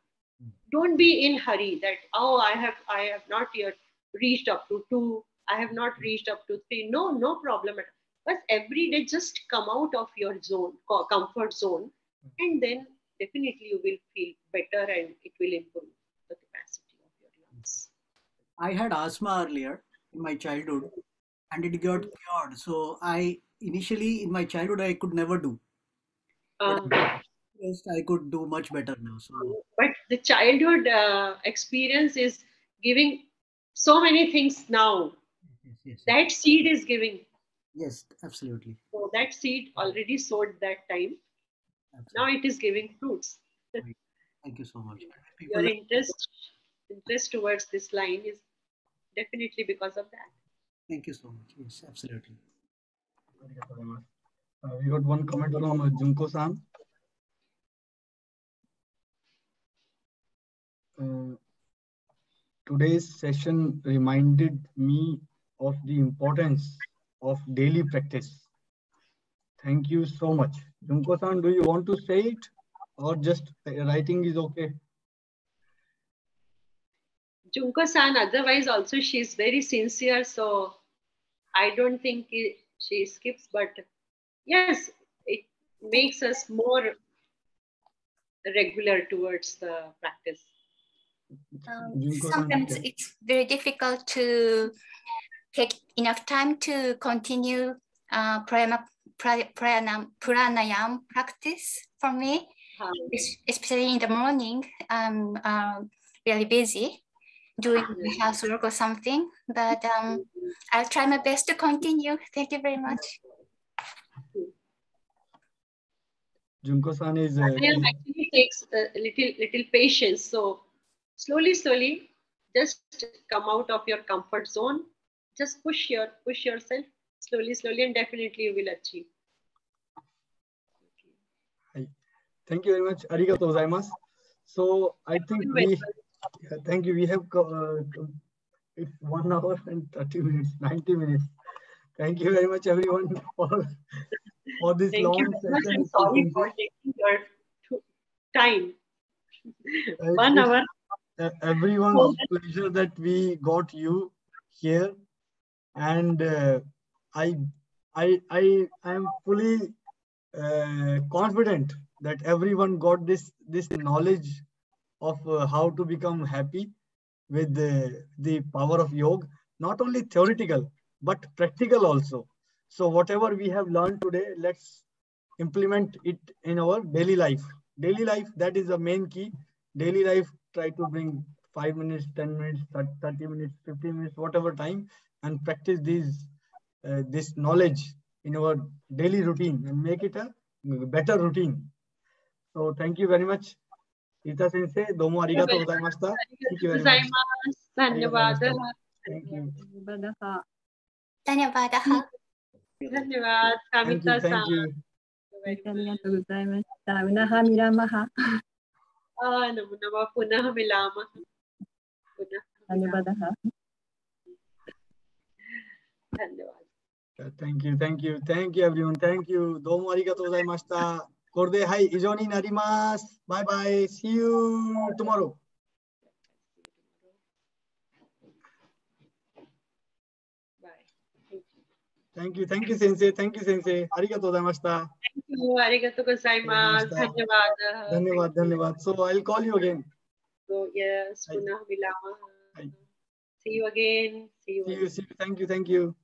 Don't be in hurry that, oh, I have not yet reached up to 2. I have not reached up to 3. No problem. But every day just come out of your zone, comfort zone, and then definitely you will feel better and it will improve the capacity of your lungs. I had asthma earlier in my childhood and it got cured. So initially in my childhood, I could never do. I could do much better now. So. But the childhood experience is giving so many things now. Yes. That seed is giving. Yes, absolutely. So that seed already sowed that time. Absolutely. Now it is giving fruits. Thank you so much. Your interest towards this line is definitely because of that. Thank you so much. Yes, absolutely. We got one comment from Junko-san. Today's session reminded me of the importance of daily practice. Thank you so much. Junko-san, do you want to say it or just writing is okay? Junko-san, otherwise also she is very sincere, so I don't think she skips, but yes, it makes us more regular towards the practice. Sometimes it's very difficult to take enough time to continue pranayam practice for me, especially in the morning. I'm really busy doing housework or something, but I'll try my best to continue. Thank you very much. Junko-san is actually takes a little patience. So slowly, just come out of your comfort zone. Just push yourself slowly, and definitely you will achieve. Thank you very much. Arigatou gozaimasu. So I think thank you. We have it's 1 hour and 30 minutes, 90 minutes. Thank you very much, everyone, for this long session. Sorry for taking your time. 1 hour. Everyone's pleasure that we got you here, and I am fully confident that everyone got this knowledge of how to become happy with the power of yoga, not only theoretical but practical also. So whatever we have learned today, let's implement it in our daily life. Daily life, that is the main key. Daily life, try to bring 5 minutes, 10 minutes, 30 minutes, 15 minutes, whatever time, and practice this knowledge in our daily routine and make it a better routine. So thank you very much. Reeta Sensei, domo arigatou gozaimashita. Thank you very much. Dhanyawad. Thank you. Dhanyawad. Dhanyawad. Kamita-san. Thank you. Arigatou gozaimashita. Unaha milamaha. Namo namah punah milamaha. Dhanyawad. Thank you everyone. Thank you. Domo arigatou gozaimashita. これではい、以上になります。バイバイ。See you tomorrow. Thank you, Sensei. Thank you, Sensei. ありがとうございました。Thank you. ありがとうございます。धन्यवाद. धन्यवाद. So I'll call you again. So yes, पुनः मिलावा. Hi. See you again. See you. See you. Thank you.